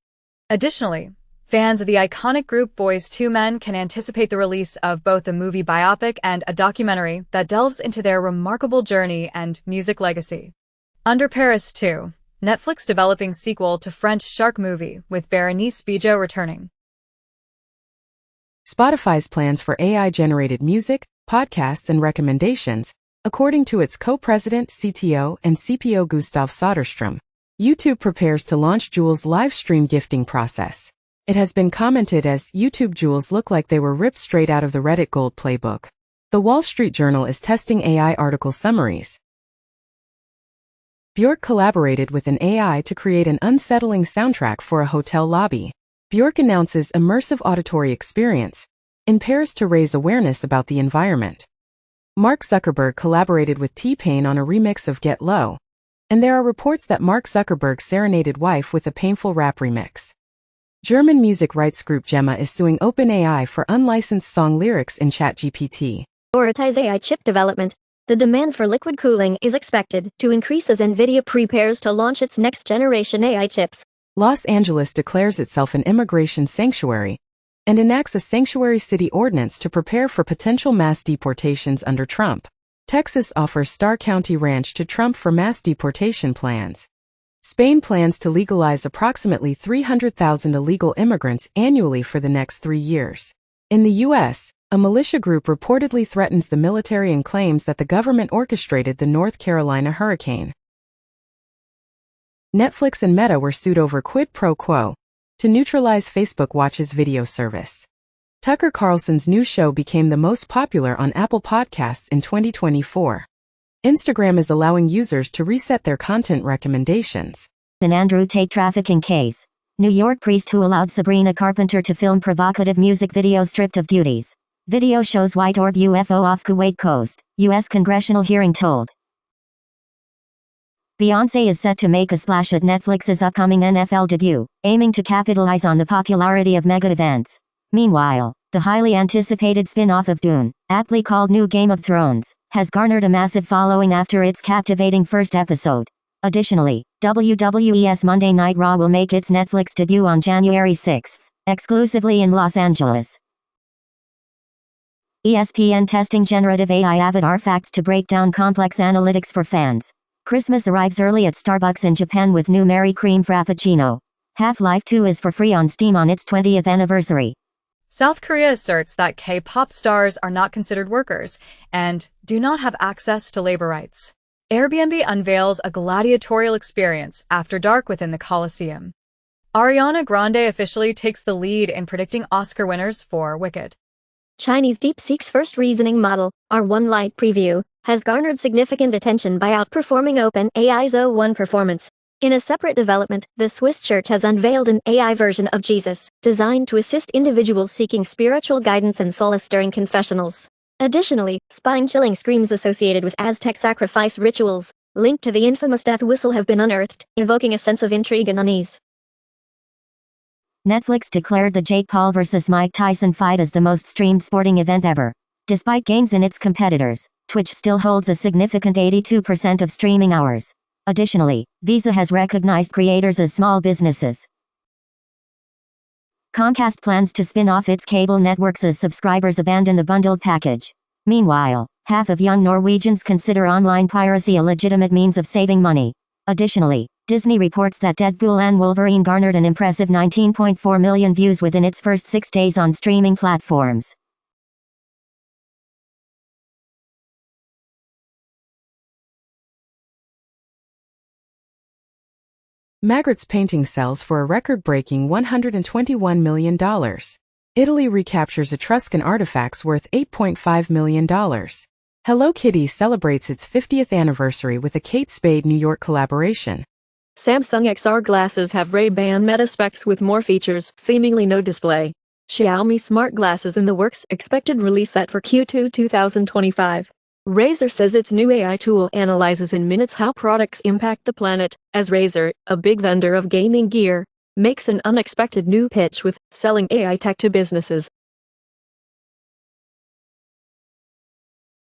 Additionally, fans of the iconic group Boyz II Men can anticipate the release of both a movie biopic and a documentary that delves into their remarkable journey and music legacy. Under Paris 2, Netflix developing sequel to French shark movie with Bérénice Bejo returning. Spotify's plans for AI-generated music, podcasts, and recommendations, according to its co-president, CTO, and CPO Gustav Soderstrom. YouTube prepares to launch Jewel's live stream gifting process. It has been commented as YouTube Jewels look like they were ripped straight out of the Reddit Gold playbook. The Wall Street Journal is testing AI article summaries. Björk collaborated with an AI to create an unsettling soundtrack for a hotel lobby. Björk announces immersive auditory experience in Paris to raise awareness about the environment. Mark Zuckerberg collaborated with T-Pain on a remix of Get Low, and there are reports that Mark Zuckerberg serenaded wife with a painful rap remix. German music rights group Gemma is suing OpenAI for unlicensed song lyrics in ChatGPT. Prioritize AI chip development. The demand for liquid cooling is expected to increase as NVIDIA prepares to launch its next-generation AI chips. Los Angeles declares itself an immigration sanctuary and enacts a sanctuary city ordinance to prepare for potential mass deportations under Trump. Texas offers Star County Ranch to Trump for mass deportation plans. Spain plans to legalize approximately 300,000 illegal immigrants annually for the next 3 years. In the U.S., a militia group reportedly threatens the military and claims that the government orchestrated the North Carolina hurricane. Netflix and Meta were sued over quid pro quo to neutralize Facebook Watch's video service. Tucker Carlson's new show became the most popular on Apple Podcasts in 2024. Instagram is allowing users to reset their content recommendations. An Andrew Tate trafficking case. New York priest who allowed Sabrina Carpenter to film provocative music video stripped of duties. Video shows white orb UFO off Kuwait coast, U.S. congressional hearing told. Beyoncé is set to make a splash at Netflix's upcoming NFL debut, aiming to capitalize on the popularity of mega events. Meanwhile, the highly anticipated spin-off of Dune, aptly called New Game of Thrones, has garnered a massive following after its captivating first episode. Additionally, WWE's Monday Night Raw will make its Netflix debut on January 6, exclusively in Los Angeles. ESPN testing generative AI avatar facts to break down complex analytics for fans. Christmas arrives early at Starbucks in Japan with new Mary Cream Frappuccino. Half-Life 2 is for free on Steam on its 20th anniversary. South Korea asserts that K-pop stars are not considered workers and do not have access to labor rights. Airbnb unveils a gladiatorial experience after dark within the Coliseum. Ariana Grande officially takes the lead in predicting Oscar winners for Wicked. Chinese DeepSeek's first reasoning model, R1 Lite preview, has garnered significant attention by outperforming OpenAI's O1 performance. In a separate development, the Swiss church has unveiled an AI version of Jesus, designed to assist individuals seeking spiritual guidance and solace during confessionals. Additionally, spine-chilling screams associated with Aztec sacrifice rituals, linked to the infamous death whistle, have been unearthed, evoking a sense of intrigue and unease. Netflix declared the Jake Paul vs. Mike Tyson fight as the most streamed sporting event ever. Despite gains in its competitors, Twitch still holds a significant 82% of streaming hours. Additionally, Visa has recognized creators as small businesses. Comcast plans to spin off its cable networks as subscribers abandon the bundled package. Meanwhile, half of young Norwegians consider online piracy a legitimate means of saving money. Additionally, Disney reports that Deadpool and Wolverine garnered an impressive 19.4 million views within its first 6 days on streaming platforms. Magritte's painting sells for a record-breaking $121 million. Italy recaptures Etruscan artifacts worth $8.5 million. Hello Kitty celebrates its 50th anniversary with a Kate Spade New York collaboration. Samsung XR glasses have Ray-Ban Meta specs with more features, seemingly no display. Xiaomi smart glasses in the works, expected release set for Q2 2025. Razer says its new AI tool analyzes in minutes how products impact the planet, as Razer, a big vendor of gaming gear, makes an unexpected new pitch with selling AI tech to businesses.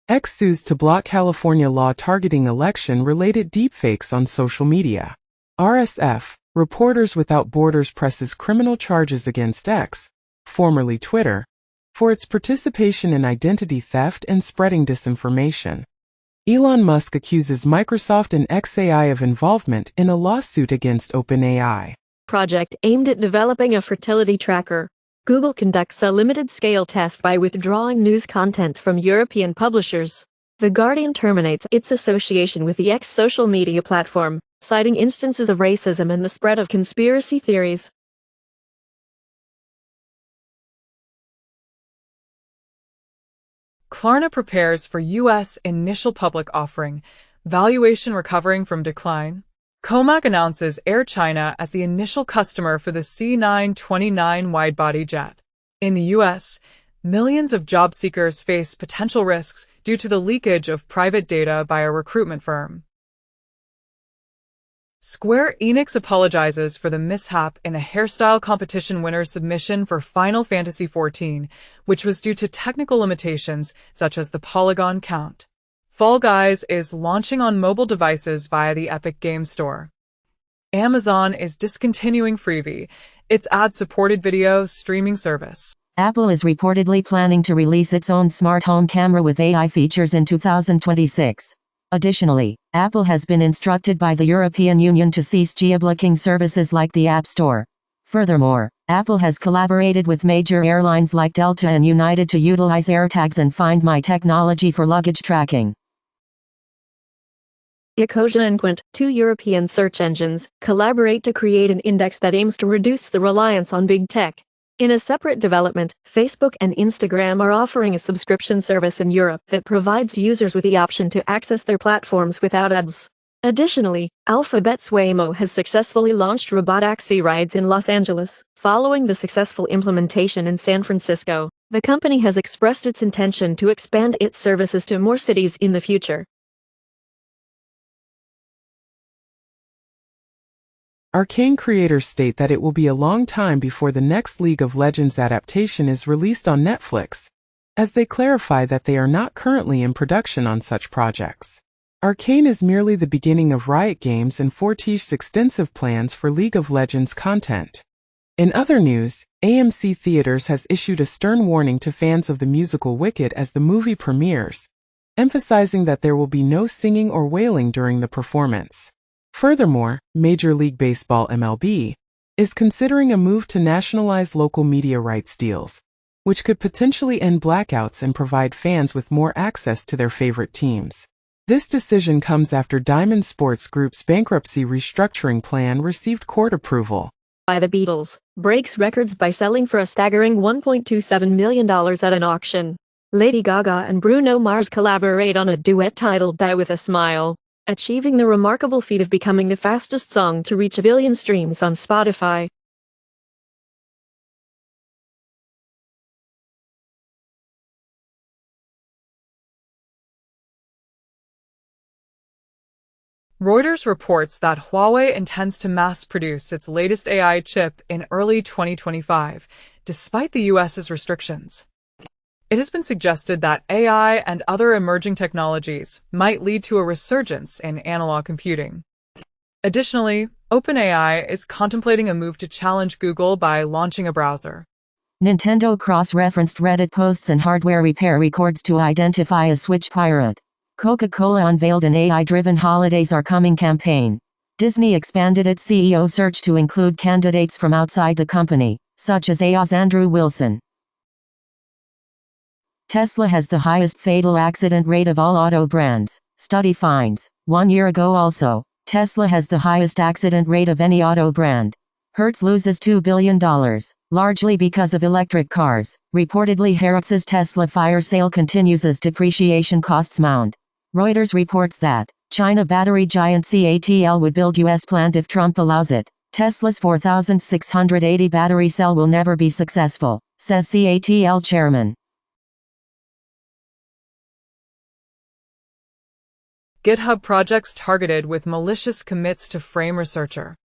X sues to block California law targeting election-related deepfakes on social media. RSF, Reporters Without Borders presses criminal charges against X, formerly Twitter, for its participation in identity theft and spreading disinformation. Elon Musk accuses Microsoft and XAI of involvement in a lawsuit against OpenAI. Project aimed at developing a fertility tracker. Google conducts a limited-scale test by withdrawing news content from European publishers. The Guardian terminates its association with the X social media platform, citing instances of racism and the spread of conspiracy theories. Klarna prepares for U.S. initial public offering, valuation recovering from decline. Comac announces Air China as the initial customer for the C929 widebody jet. In the U.S., millions of job seekers face potential risks due to the leakage of private data by a recruitment firm. Square Enix apologizes for the mishap in the hairstyle competition winner's submission for Final Fantasy XIV, which was due to technical limitations such as the polygon count. Fall Guys is launching on mobile devices via the Epic Games Store. Amazon is discontinuing Freevee, its ad-supported video streaming service. Apple is reportedly planning to release its own smart home camera with AI features in 2026. Additionally, Apple has been instructed by the European Union to cease geo-blocking services like the App Store. Furthermore, Apple has collaborated with major airlines like Delta and United to utilize AirTags and Find My technology for luggage tracking. Ecosia and Quint, two European search engines, collaborate to create an index that aims to reduce the reliance on big tech. In a separate development, Facebook and Instagram are offering a subscription service in Europe that provides users with the option to access their platforms without ads. Additionally, Alphabet's Waymo has successfully launched robotaxi rides in Los Angeles. Following the successful implementation in San Francisco, the company has expressed its intention to expand its services to more cities in the future. Arcane creators state that it will be a long time before the next League of Legends adaptation is released on Netflix, as they clarify that they are not currently in production on such projects. Arcane is merely the beginning of Riot Games and Fortiche's extensive plans for League of Legends content. In other news, AMC Theaters has issued a stern warning to fans of the musical Wicked as the movie premieres, emphasizing that there will be no singing or wailing during the performance. Furthermore, Major League Baseball (MLB) is considering a move to nationalize local media rights deals, which could potentially end blackouts and provide fans with more access to their favorite teams. This decision comes after Diamond Sports Group's bankruptcy restructuring plan received court approval. By the Beatles, breaks records by selling for a staggering $1.27 million at an auction. Lady Gaga and Bruno Mars collaborate on a duet titled Die With a Smile, achieving the remarkable feat of becoming the fastest song to reach 1 billion streams on Spotify. Reuters reports that Huawei intends to mass-produce its latest AI chip in early 2025, despite the U.S.'s restrictions. It has been suggested that AI and other emerging technologies might lead to a resurgence in analog computing. Additionally, OpenAI is contemplating a move to challenge Google by launching a browser. Nintendo cross-referenced Reddit posts and hardware repair records to identify a Switch pirate. Coca-Cola unveiled an AI-driven Holidays Are Coming campaign. Disney expanded its CEO search to include candidates from outside the company, such as AI's Andrew Wilson. Tesla has the highest fatal accident rate of all auto brands, study finds. 1 year ago also, Tesla has the highest accident rate of any auto brand. Hertz loses $2 billion, largely because of electric cars. Reportedly Hertz's Tesla fire sale continues as depreciation costs mount. Reuters reports that China battery giant CATL would build U.S. plant if Trump allows it. Tesla's 4,680 battery cell will never be successful, says CATL chairman. GitHub projects targeted with malicious commits to frame researcher.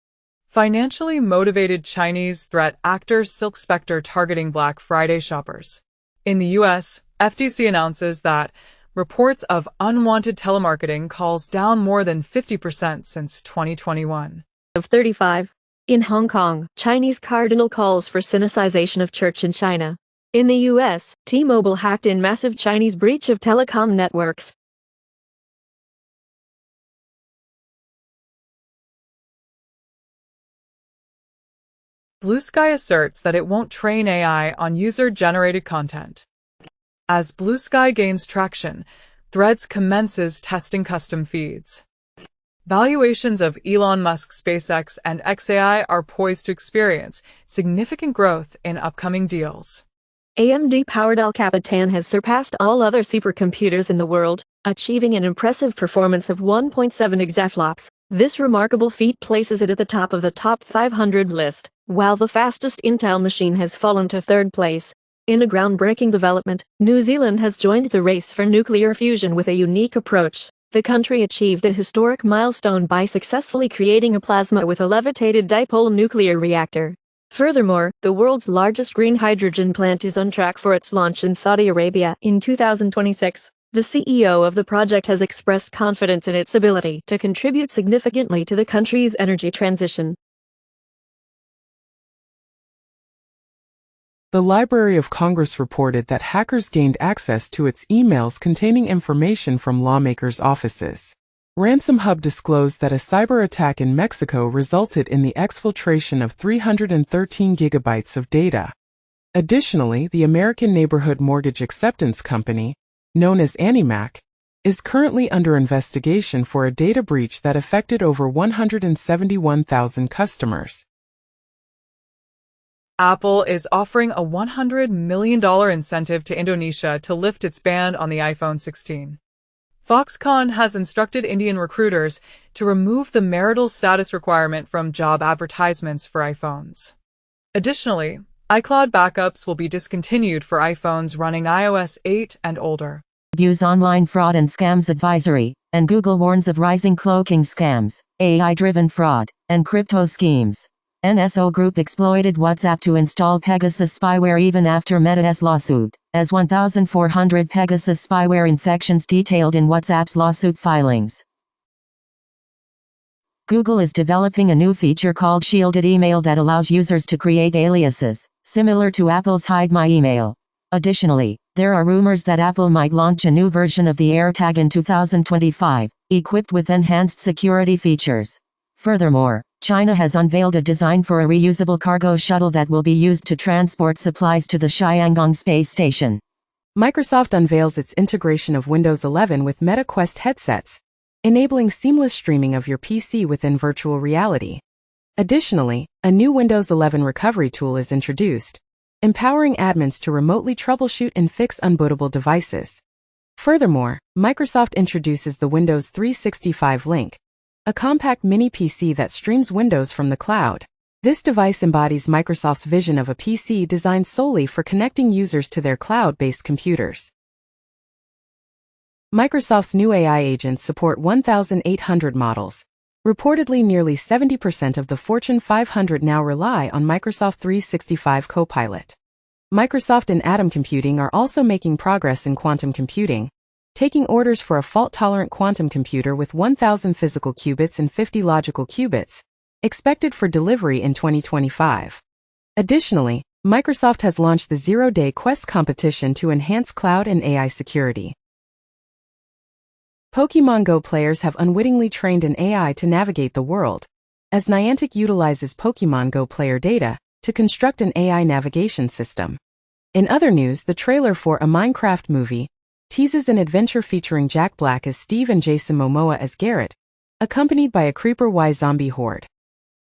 Financially motivated Chinese threat actor Silk Spectre targeting Black Friday shoppers. In the U.S., FTC announces that reports of unwanted telemarketing calls down more than 50% since 2021. Of 35. In Hong Kong, Chinese cardinal calls for Sinicization of church in China. In the U.S., T-Mobile hacked in massive Chinese breach of telecom networks. Blue Sky asserts that it won't train AI on user-generated content. As Blue Sky gains traction, Threads commences testing custom feeds. Valuations of Elon Musk's SpaceX and xAI are poised to experience significant growth in upcoming deals. AMD-powered El Capitan has surpassed all other supercomputers in the world, achieving an impressive performance of 1.7 exaflops. This remarkable feat places it at the top of the top 500 list, while the fastest Intel machine has fallen to third place. In a groundbreaking development, New Zealand has joined the race for nuclear fusion with a unique approach. The country achieved a historic milestone by successfully creating a plasma with a levitated dipole nuclear reactor. Furthermore, the world's largest green hydrogen plant is on track for its launch in Saudi Arabia in 2026. The CEO of the project has expressed confidence in its ability to contribute significantly to the country's energy transition. The Library of Congress reported that hackers gained access to its emails containing information from lawmakers' offices. Ransom Hub disclosed that a cyber attack in Mexico resulted in the exfiltration of 313 gigabytes of data. Additionally, the American Neighborhood Mortgage Acceptance Company, known as AnnieMac, is currently under investigation for a data breach that affected over 171,000 customers. Apple is offering a $100 million incentive to Indonesia to lift its ban on the iPhone 16. Foxconn has instructed Indian recruiters to remove the marital status requirement from job advertisements for iPhones. Additionally, iCloud backups will be discontinued for iPhones running iOS 8 and older. Use online fraud and scams advisory, and Google warns of rising cloaking scams, AI-driven fraud, and crypto schemes. NSO Group exploited WhatsApp to install Pegasus spyware even after Meta's lawsuit, as 1,400 Pegasus spyware infections detailed in WhatsApp's lawsuit filings. Google is developing a new feature called Shielded Email that allows users to create aliases, similar to Apple's Hide My Email. Additionally, there are rumors that Apple might launch a new version of the AirTag in 2025, equipped with enhanced security features. Furthermore, China has unveiled a design for a reusable cargo shuttle that will be used to transport supplies to the Xiangong space station. Microsoft unveils its integration of Windows 11 with Meta Quest headsets, enabling seamless streaming of your PC within virtual reality. Additionally, a new Windows 11 recovery tool is introduced, empowering admins to remotely troubleshoot and fix unbootable devices. Furthermore, Microsoft introduces the Windows 365 Link, a compact mini PC that streams Windows from the cloud. This device embodies Microsoft's vision of a PC designed solely for connecting users to their cloud-based computers. Microsoft's new AI agents support 1,800 models. Reportedly, nearly 70% of the Fortune 500 now rely on Microsoft 365 Copilot. Microsoft and Atom Computing are also making progress in quantum computing, taking orders for a fault-tolerant quantum computer with 1,000 physical qubits and 50 logical qubits, expected for delivery in 2025. Additionally, Microsoft has launched the zero-day Quest competition to enhance cloud and AI security. Pokémon Go players have unwittingly trained an AI to navigate the world, as Niantic utilizes Pokémon Go player data to construct an AI navigation system. In other news, the trailer for a Minecraft movie teases an adventure featuring Jack Black as Steve and Jason Momoa as Garrett, accompanied by a creeper zombie horde.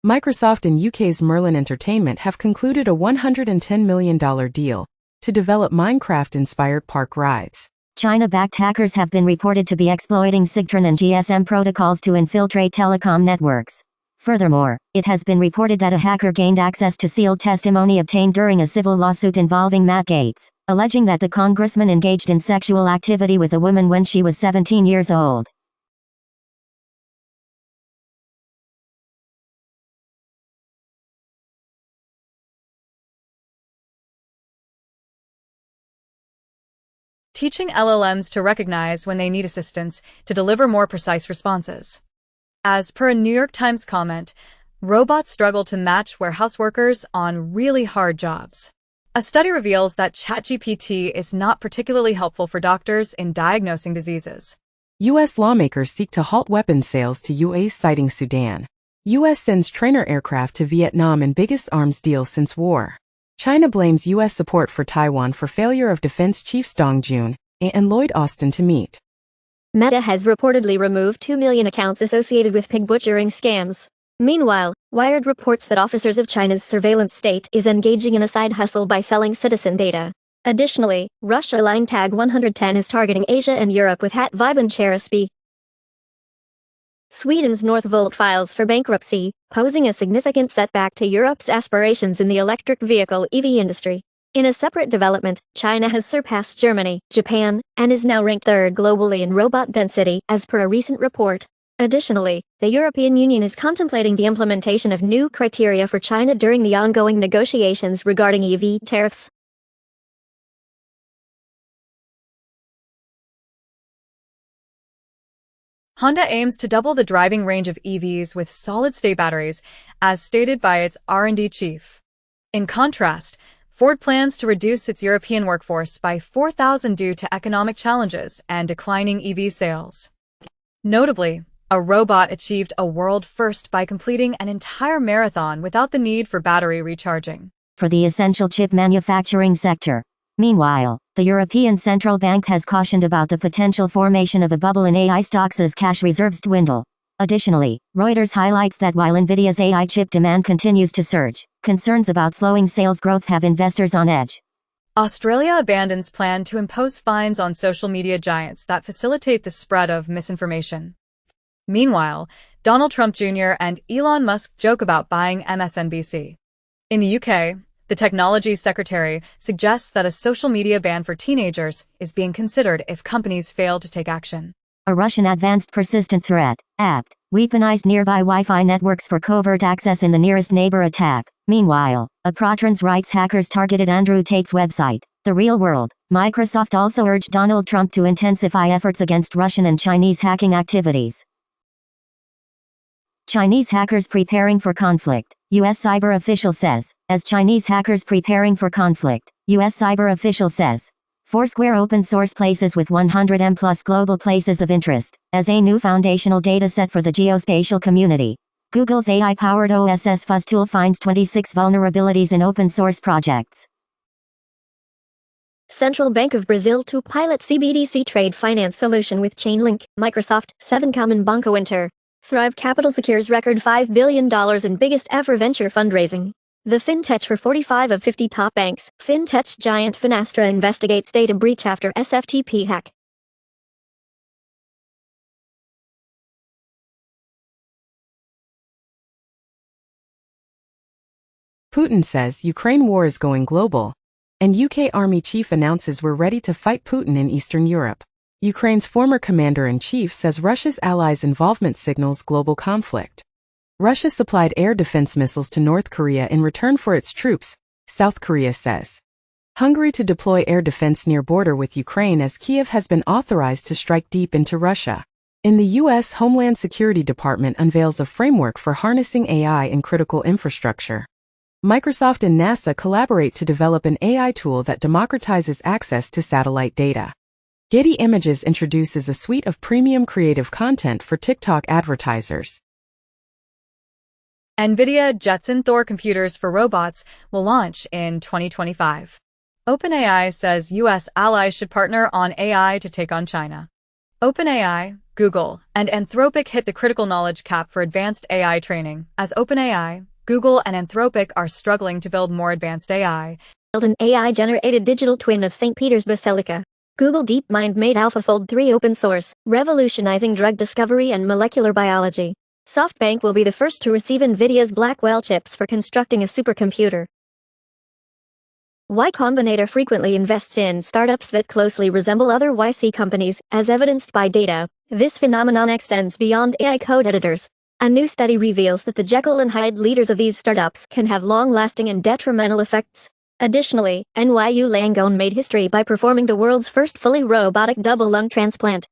Microsoft and UK's Merlin Entertainment have concluded a $110 million deal to develop Minecraft-inspired park rides. China-backed hackers have been reported to be exploiting SIGTRAN and GSM protocols to infiltrate telecom networks. Furthermore, it has been reported that a hacker gained access to sealed testimony obtained during a civil lawsuit involving Matt Gaetz, alleging that the congressman engaged in sexual activity with a woman when she was 17 years old. Teaching LLMs to recognize when they need assistance to deliver more precise responses. As per a New York Times comment, robots struggle to match warehouse workers on really hard jobs. A study reveals that ChatGPT is not particularly helpful for doctors in diagnosing diseases. U.S. lawmakers seek to halt weapons sales to UAE, citing Sudan. U.S. sends trainer aircraft to Vietnam in biggest arms deal since war. China blames U.S. support for Taiwan for failure of defense chiefs Dong Jun and Lloyd Austin to meet. Meta has reportedly removed 2 million accounts associated with pig butchering scams. Meanwhile, Wired reports that officers of China's surveillance state is engaging in a side hustle by selling citizen data. Additionally, Russia line tag 110 is targeting Asia and Europe with hat vibe and Cheresby. Sweden's Northvolt files for bankruptcy, posing a significant setback to Europe's aspirations in the electric vehicle EV industry. In a separate development, China has surpassed Germany, Japan, and is now ranked third globally in robot density, as per a recent report. Additionally, the European Union is contemplating the implementation of new criteria for China during the ongoing negotiations regarding EV tariffs. Honda aims to double the driving range of EVs with solid-state batteries, as stated by its R&D chief. In contrast, Ford plans to reduce its European workforce by 4,000 due to economic challenges and declining EV sales. Notably, a robot achieved a world first by completing an entire marathon without the need for battery recharging. For the essential chip manufacturing sector. Meanwhile, the European Central Bank has cautioned about the potential formation of a bubble in AI stocks as cash reserves dwindle. Additionally, Reuters highlights that while Nvidia's AI chip demand continues to surge, concerns about slowing sales growth have investors on edge. Australia abandons plan to impose fines on social media giants that facilitate the spread of misinformation. Meanwhile, Donald Trump Jr. and Elon Musk joke about buying MSNBC. In the UK, the technology secretary suggests that a social media ban for teenagers is being considered if companies fail to take action. A Russian advanced persistent threat, apt, weaponized nearby Wi-Fi networks for covert access in the nearest neighbor attack. Meanwhile, a pro-trans rights hackers targeted Andrew Tate's website, The Real World. Microsoft also urged Donald Trump to intensify efforts against Russian and Chinese hacking activities. Chinese hackers preparing for conflict, U.S. cyber official says. As Chinese hackers preparing for conflict, U.S. cyber official says. Foursquare open source places with 100M plus global places of interest, as a new foundational dataset for the geospatial community. Google's AI-powered OSS Fuzz tool finds 26 vulnerabilities in open source projects. Central Bank of Brazil to pilot CBDC trade finance solution with Chainlink, Microsoft, 7 Common Banco Inter. Thrive Capital secures record $5 billion in biggest ever venture fundraising. The fintech for 45 of 50 top banks. Fintech giant Finastra investigates data breach after SFTP hack. Putin says Ukraine war is going global, and UK Army chief announces we're ready to fight Putin in Eastern Europe. Ukraine's former commander-in-chief says Russia's allies' involvement signals global conflict. Russia supplied air defense missiles to North Korea in return for its troops, South Korea says. Hungary to deploy air defense near border with Ukraine as Kiev has been authorized to strike deep into Russia. In the U.S. Homeland Security Department unveils a framework for harnessing AI in critical infrastructure. Microsoft and NASA collaborate to develop an AI tool that democratizes access to satellite data. Getty Images introduces a suite of premium creative content for TikTok advertisers. NVIDIA Jetson Thor computers for robots will launch in 2025. OpenAI says U.S. allies should partner on AI to take on China. OpenAI, Google, and Anthropic hit the critical knowledge cap for advanced AI training, as OpenAI, Google, and Anthropic are struggling to build more advanced AI. Build an AI-generated digital twin of St. Peter's Basilica. Google DeepMind made AlphaFold 3 open source, revolutionizing drug discovery and molecular biology. SoftBank will be the first to receive NVIDIA's Blackwell chips for constructing a supercomputer. Y Combinator frequently invests in startups that closely resemble other YC companies, as evidenced by data. This phenomenon extends beyond AI code editors. A new study reveals that the Jekyll and Hyde leaders of these startups can have long-lasting and detrimental effects. Additionally, NYU Langone made history by performing the world's first fully robotic double lung transplant.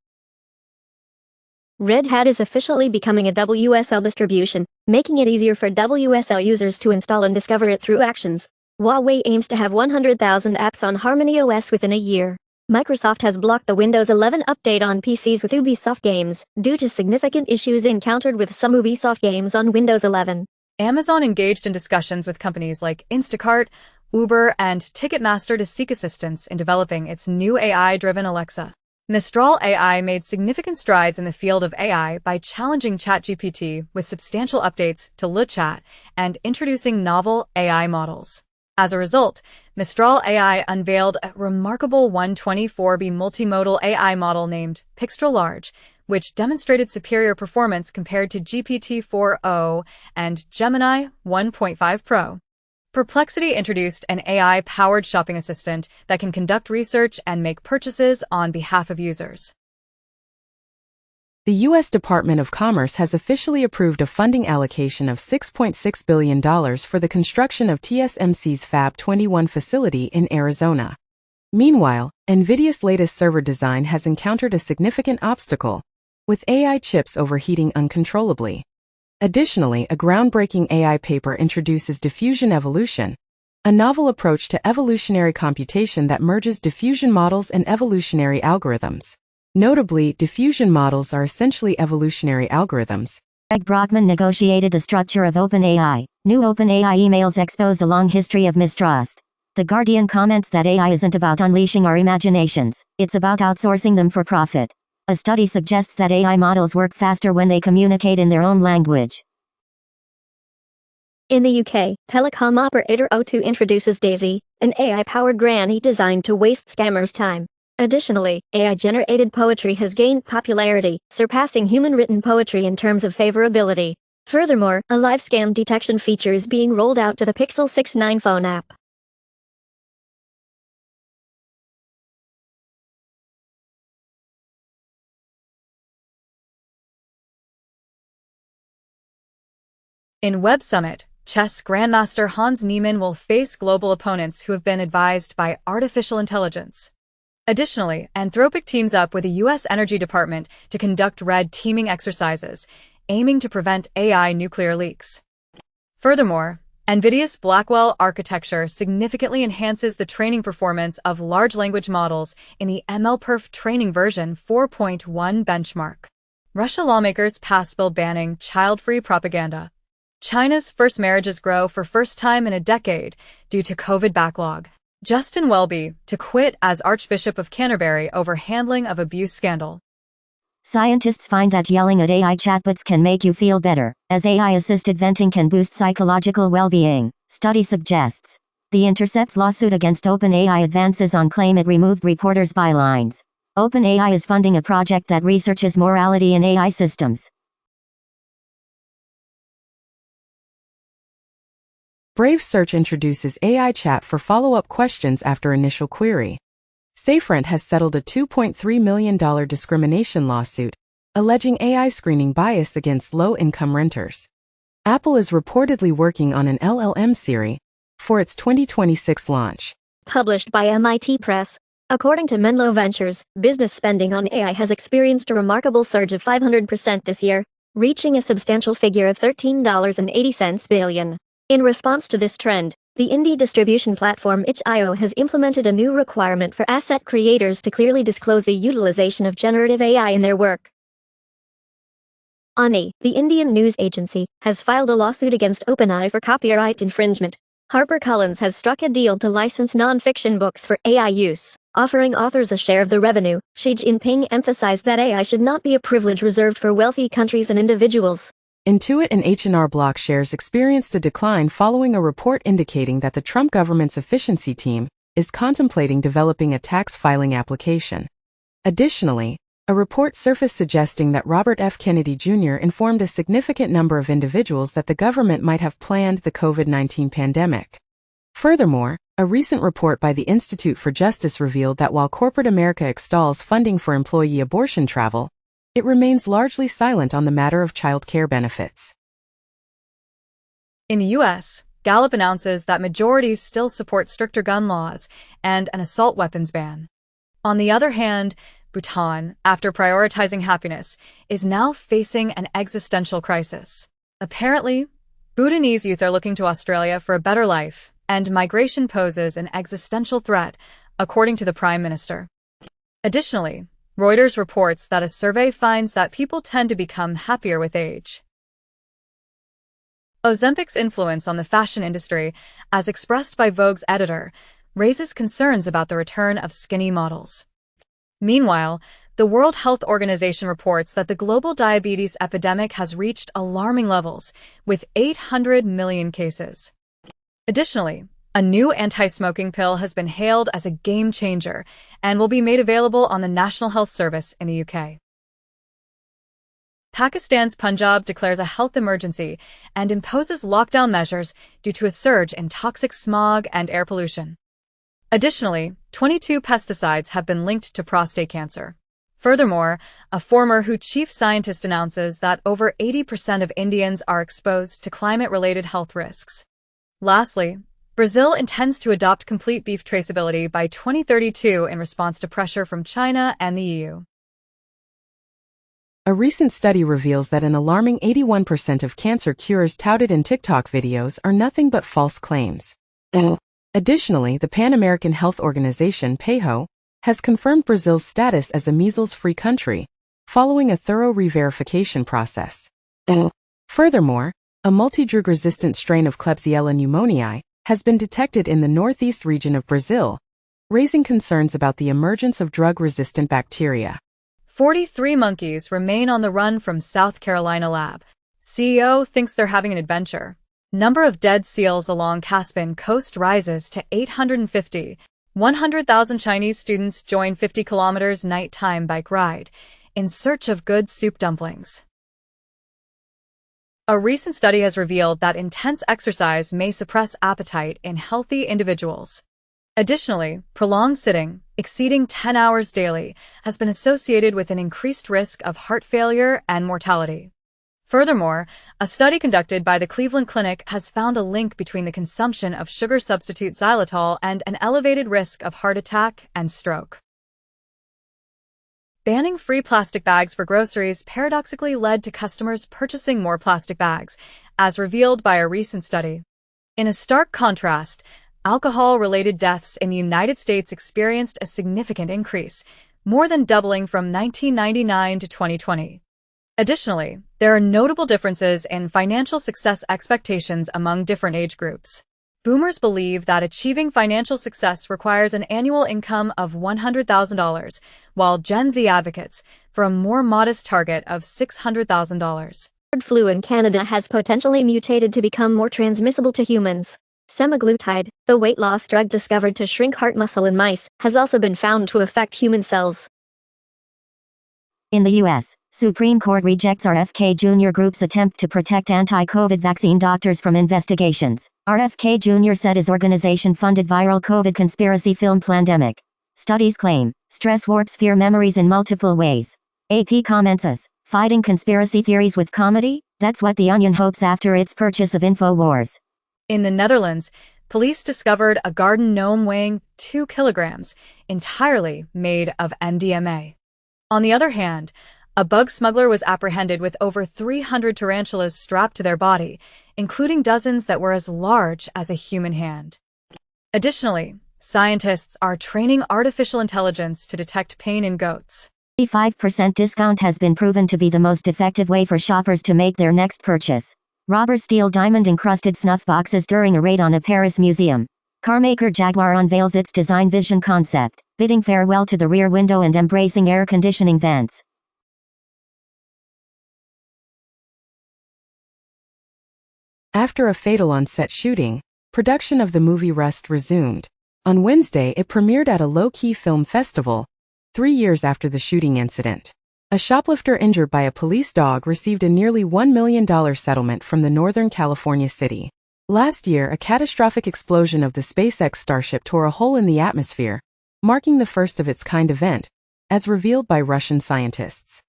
Red Hat is officially becoming a WSL distribution, making it easier for WSL users to install and discover it through Actions. Huawei aims to have 100,000 apps on Harmony OS within a year. Microsoft has blocked the Windows 11 update on PCs with Ubisoft games, due to significant issues encountered with some Ubisoft games on Windows 11. Amazon engaged in discussions with companies like Instacart, Uber, and Ticketmaster to seek assistance in developing its new AI-driven Alexa. Mistral AI made significant strides in the field of AI by challenging ChatGPT with substantial updates to LeChat and introducing novel AI models. As a result, Mistral AI unveiled a remarkable 124B multimodal AI model named Pixtral Large, which demonstrated superior performance compared to GPT-4o and Gemini 1.5 Pro. Perplexity introduced an AI-powered shopping assistant that can conduct research and make purchases on behalf of users. The U.S. Department of Commerce has officially approved a funding allocation of $6.6 billion for the construction of TSMC's Fab 21 facility in Arizona. Meanwhile, NVIDIA's latest server design has encountered a significant obstacle, with AI chips overheating uncontrollably. Additionally, a groundbreaking AI paper introduces diffusion evolution, a novel approach to evolutionary computation that merges diffusion models and evolutionary algorithms. Notably, diffusion models are essentially evolutionary algorithms. Greg Brockman negotiated the structure of OpenAI. New OpenAI emails expose a long history of mistrust. The Guardian comments that AI isn't about unleashing our imaginations, it's about outsourcing them for profit. A study suggests that AI models work faster when they communicate in their own language. In the UK, telecom operator O2 introduces Daisy, an AI-powered granny designed to waste scammers' time. Additionally, AI-generated poetry has gained popularity, surpassing human-written poetry in terms of favorability. Furthermore, a live scam detection feature is being rolled out to the Pixel 6 phone app. In Web Summit, chess grandmaster Hans Niemann will face global opponents who have been advised by artificial intelligence. Additionally, Anthropic teams up with the U.S. Energy Department to conduct red teaming exercises, aiming to prevent AI nuclear leaks. Furthermore, NVIDIA's Blackwell architecture significantly enhances the training performance of large language models in the MLPerf training version 4.1 benchmark. Russia lawmakers pass bill banning child-free propaganda. China's first marriages grow for first time in a decade due to COVID backlog. Justin Welby to quit as Archbishop of Canterbury over handling of abuse scandal. Scientists find that yelling at AI chatbots can make you feel better, as AI-assisted venting can boost psychological well-being, study suggests. The Intercept's lawsuit against OpenAI advances on claim it removed reporters' bylines. OpenAI is funding a project that researches morality in AI systems. Brave Search introduces AI chat for follow-up questions after initial query. SafeRent has settled a $2.3 million discrimination lawsuit, alleging AI screening bias against low-income renters. Apple is reportedly working on an LLM Siri for its 2026 launch. Published by MIT Press. According to Menlo Ventures, business spending on AI has experienced a remarkable surge of 500% this year, reaching a substantial figure of $13.80 billion. In response to this trend, the indie distribution platform itch.io has implemented a new requirement for asset creators to clearly disclose the utilization of generative AI in their work. ANI, the Indian news agency, has filed a lawsuit against OpenAI for copyright infringement. HarperCollins has struck a deal to license non-fiction books for AI use, offering authors a share of the revenue. Xi Jinping emphasized that AI should not be a privilege reserved for wealthy countries and individuals. Intuit and H&R Block shares experienced a decline following a report indicating that the Trump government's efficiency team is contemplating developing a tax filing application. Additionally, a report surfaced suggesting that Robert F. Kennedy Jr. informed a significant number of individuals that the government might have planned the COVID-19 pandemic. Furthermore, a recent report by the Institute for Justice revealed that while corporate America extols funding for employee abortion travel, it remains largely silent on the matter of child care benefits. In the U.S., Gallup announces that majorities still support stricter gun laws and an assault weapons ban. On the other hand, Bhutan, after prioritizing happiness, is now facing an existential crisis. Apparently, Bhutanese youth are looking to Australia for a better life, and migration poses an existential threat, according to the Prime Minister. Additionally, Reuters reports that a survey finds that people tend to become happier with age. Ozempic's influence on the fashion industry, as expressed by Vogue's editor, raises concerns about the return of skinny models. Meanwhile, the World Health Organization reports that the global diabetes epidemic has reached alarming levels, with 800 million cases. Additionally, a new anti-smoking pill has been hailed as a game changer and will be made available on the National Health Service in the UK. Pakistan's Punjab declares a health emergency and imposes lockdown measures due to a surge in toxic smog and air pollution. Additionally, 22 pesticides have been linked to prostate cancer. Furthermore, a former WHO chief scientist announces that over 80% of Indians are exposed to climate-related health risks. Lastly, Brazil intends to adopt complete beef traceability by 2032 in response to pressure from China and the EU. A recent study reveals that an alarming 81% of cancer cures touted in TikTok videos are nothing but false claims. Additionally, the Pan-American Health Organization, PAHO, has confirmed Brazil's status as a measles-free country, following a thorough re-verification process. Furthermore, a multi-drug-resistant strain of Klebsiella pneumoniae has been detected in the northeast region of Brazil, raising concerns about the emergence of drug-resistant bacteria. 43 monkeys remain on the run from South Carolina lab. CEO thinks they're having an adventure. Number of dead seals along Caspian coast rises to 850. 100,000 Chinese students join 50 kilometers nighttime bike ride in search of good soup dumplings. A recent study has revealed that intense exercise may suppress appetite in healthy individuals. Additionally, prolonged sitting, exceeding 10 hours daily, has been associated with an increased risk of heart failure and mortality. Furthermore, a study conducted by the Cleveland Clinic has found a link between the consumption of sugar substitute xylitol and an elevated risk of heart attack and stroke. Banning free plastic bags for groceries paradoxically led to customers purchasing more plastic bags, as revealed by a recent study. In a stark contrast, alcohol-related deaths in the United States experienced a significant increase, more than doubling from 1999 to 2020. Additionally, there are notable differences in financial success expectations among different age groups. Boomers believe that achieving financial success requires an annual income of $100,000, while Gen Z advocates for a more modest target of $600,000. Bird flu in Canada has potentially mutated to become more transmissible to humans. Semaglutide, the weight loss drug discovered to shrink heart muscle in mice, has also been found to affect human cells. In the U.S., Supreme Court rejects RFK Jr. Group's attempt to protect anti-COVID vaccine doctors from investigations. RFK Jr. said his organization funded viral COVID conspiracy film Plandemic. Studies claim, stress warps fear memories in multiple ways. AP comments as, fighting conspiracy theories with comedy? That's what The Onion hopes after its purchase of InfoWars. In the Netherlands, police discovered a garden gnome weighing 2 kilograms, entirely made of MDMA. On the other hand, a bug smuggler was apprehended with over 300 tarantulas strapped to their body, including dozens that were as large as a human hand. Additionally, scientists are training artificial intelligence to detect pain in goats. A 5% discount has been proven to be the most effective way for shoppers to make their next purchase. Robbers steal diamond-encrusted snuff boxes during a raid on a Paris museum. Carmaker Jaguar unveils its design vision concept, bidding farewell to the rear window and embracing air conditioning vents. After a fatal on-set shooting, production of the movie Rust resumed. On Wednesday, it premiered at a low-key film festival, 3 years after the shooting incident. A shoplifter injured by a police dog received a nearly $1 million settlement from the Northern California city. Last year, a catastrophic explosion of the SpaceX Starship tore a hole in the atmosphere, marking the first of its kind event, as revealed by Russian scientists.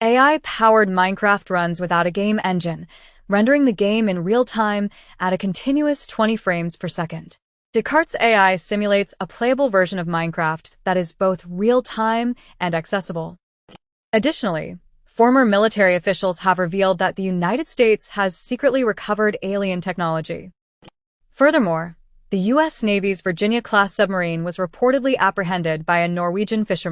AI-powered Minecraft runs without a game engine, rendering the game in real time at a continuous 20 frames per second. Descartes' AI simulates a playable version of Minecraft that is both real-time and accessible. Additionally, former military officials have revealed that the United States has secretly recovered alien technology. Furthermore, The U.S. Navy's Virginia-class submarine was reportedly apprehended by a Norwegian fisherman.